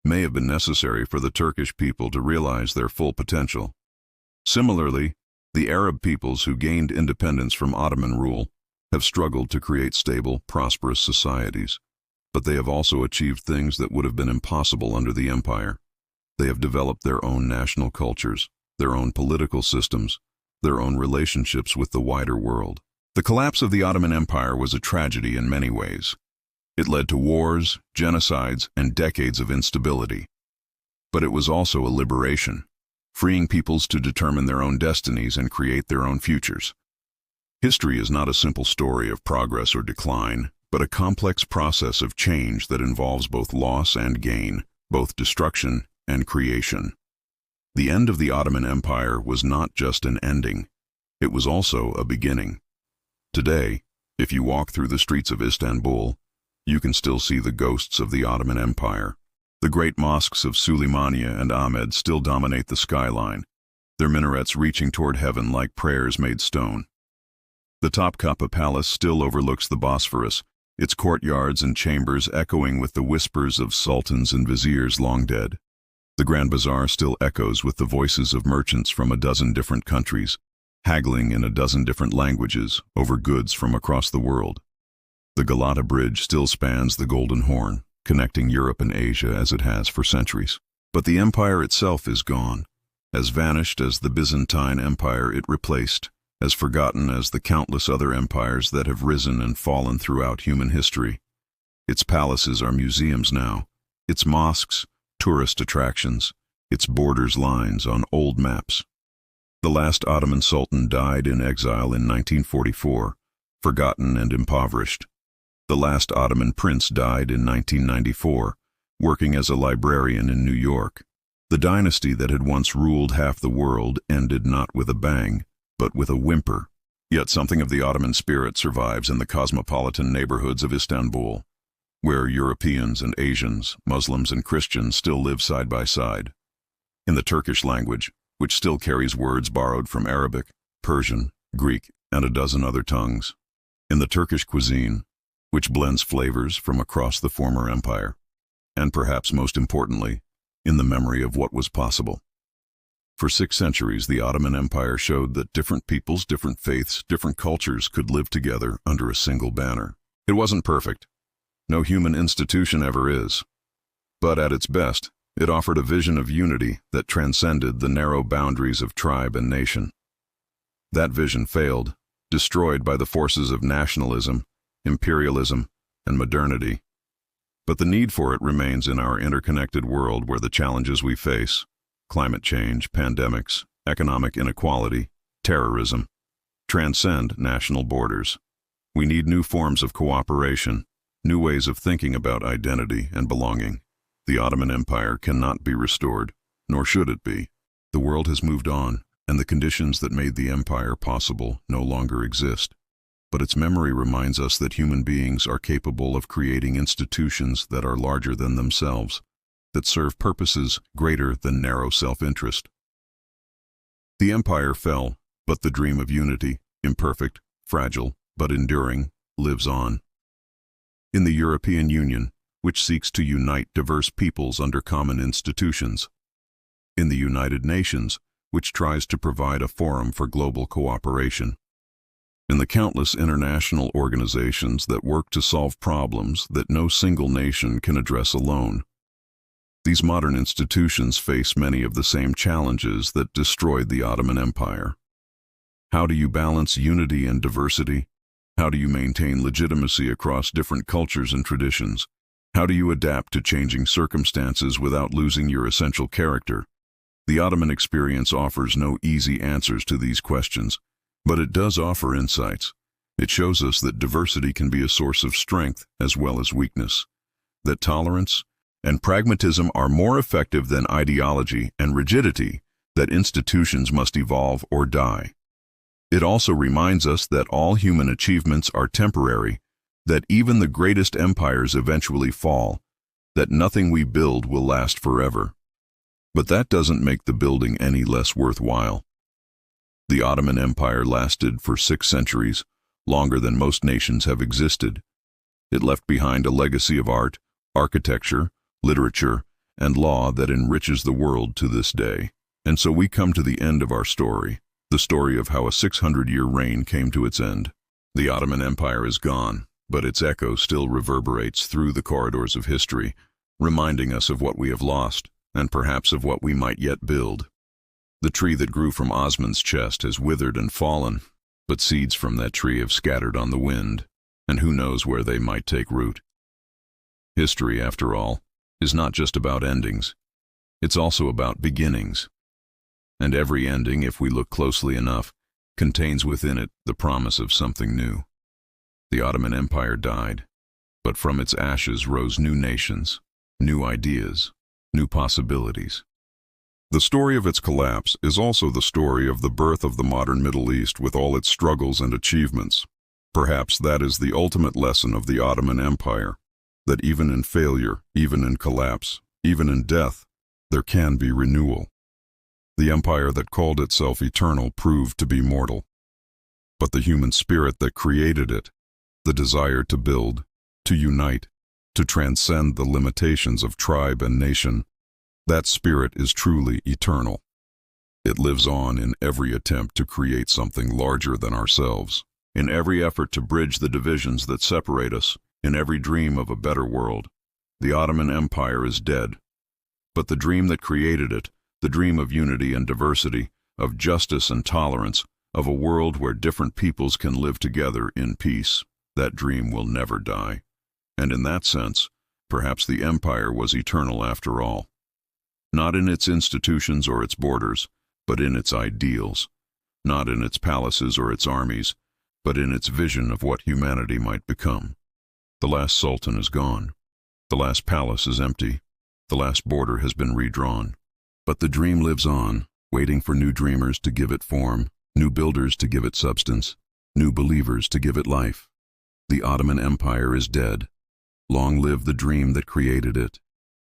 may have been necessary for the Turkish people to realize their full potential. Similarly, the Arab peoples who gained independence from Ottoman rule have struggled to create stable, prosperous societies, but they have also achieved things that would have been impossible under the empire. They have developed their own national cultures, their own political systems, their own relationships with the wider world. The collapse of the Ottoman Empire was a tragedy in many ways. It led to wars, genocides, and decades of instability. But it was also a liberation, freeing peoples to determine their own destinies and create their own futures. History is not a simple story of progress or decline, but a complex process of change that involves both loss and gain, both destruction and creation. The end of the Ottoman Empire was not just an ending, it was also a beginning. Today, if you walk through the streets of Istanbul, you can still see the ghosts of the Ottoman Empire. The great mosques of Suleymaniye and Ahmed still dominate the skyline, their minarets reaching toward heaven like prayers made stone. The Topkapi Palace still overlooks the Bosphorus, its courtyards and chambers echoing with the whispers of sultans and viziers long dead. The Grand Bazaar still echoes with the voices of merchants from a dozen different countries, haggling in a dozen different languages over goods from across the world. The Galata Bridge still spans the Golden Horn, connecting Europe and Asia as it has for centuries. But the empire itself is gone, as vanished as the Byzantine Empire it replaced, as forgotten as the countless other empires that have risen and fallen throughout human history. Its palaces are museums now, its mosques, tourist attractions, its borders lines on old maps. The last Ottoman Sultan died in exile in 1944, forgotten and impoverished. The last Ottoman prince died in 1994, working as a librarian in New York. The dynasty that had once ruled half the world ended not with a bang, but with a whimper. Yet something of the Ottoman spirit survives in the cosmopolitan neighborhoods of Istanbul, where Europeans and Asians, Muslims and Christians still live side by side. In the Turkish language, which still carries words borrowed from Arabic, Persian, Greek, and a dozen other tongues. In the Turkish cuisine, which blends flavors from across the former empire. And perhaps most importantly, in the memory of what was possible. For 6 centuries, the Ottoman Empire showed that different peoples, different faiths, different cultures could live together under a single banner. It wasn't perfect. No human institution ever is. But at its best, it offered a vision of unity that transcended the narrow boundaries of tribe and nation. That vision failed, destroyed by the forces of nationalism, imperialism, and modernity. But the need for it remains in our interconnected world where the challenges we face, climate change, pandemics, economic inequality, terrorism, transcend national borders. We need new forms of cooperation, new ways of thinking about identity and belonging. The Ottoman Empire cannot be restored, nor should it be. The world has moved on, and the conditions that made the empire possible no longer exist. But its memory reminds us that human beings are capable of creating institutions that are larger than themselves, that serve purposes greater than narrow self-interest. The empire fell, but the dream of unity, imperfect, fragile, but enduring, lives on. In the European Union, which seeks to unite diverse peoples under common institutions. In the United Nations, which tries to provide a forum for global cooperation. In the countless international organizations that work to solve problems that no single nation can address alone. These modern institutions face many of the same challenges that destroyed the Ottoman Empire. How do you balance unity and diversity? How do you maintain legitimacy across different cultures and traditions? How do you adapt to changing circumstances without losing your essential character? The Ottoman experience offers no easy answers to these questions, but it does offer insights. It shows us that diversity can be a source of strength as well as weakness, that tolerance and pragmatism are more effective than ideology and rigidity, that institutions must evolve or die. It also reminds us that all human achievements are temporary, that even the greatest empires eventually fall, that nothing we build will last forever. But that doesn't make the building any less worthwhile. The Ottoman Empire lasted for 6 centuries, longer than most nations have existed. It left behind a legacy of art, architecture, literature, and law that enriches the world to this day. And so we come to the end of our story, the story of how a 600-year reign came to its end. The Ottoman Empire is gone, but its echo still reverberates through the corridors of history, reminding us of what we have lost, and perhaps of what we might yet build. The tree that grew from Osman's chest has withered and fallen, But seeds from that tree have scattered on the wind, and who knows where they might take root. History, after all, is not just about endings. It's also about beginnings. And every ending, if we look closely enough, contains within it the promise of something new. The Ottoman Empire died, but from its ashes rose new nations, new ideas, new possibilities. The story of its collapse is also the story of the birth of the modern Middle East with all its struggles and achievements. Perhaps that is the ultimate lesson of the Ottoman Empire, that even in failure, even in collapse, even in death, there can be renewal. The empire that called itself eternal proved to be mortal. But the human spirit that created it, the desire to build, to unite, to transcend the limitations of tribe and nation, that spirit is truly eternal. It lives on in every attempt to create something larger than ourselves, in every effort to bridge the divisions that separate us, in every dream of a better world. The Ottoman Empire is dead, but the dream that created it, the dream of unity and diversity, of justice and tolerance, of a world where different peoples can live together in peace, that dream will never die. And in that sense, perhaps the empire was eternal after all. Not in its institutions or its borders, but in its ideals. Not in its palaces or its armies, but in its vision of what humanity might become. The last sultan is gone. The last palace is empty. The last border has been redrawn. But the dream lives on, waiting for new dreamers to give it form, new builders to give it substance, new believers to give it life. The Ottoman Empire is dead. Long live the dream that created it.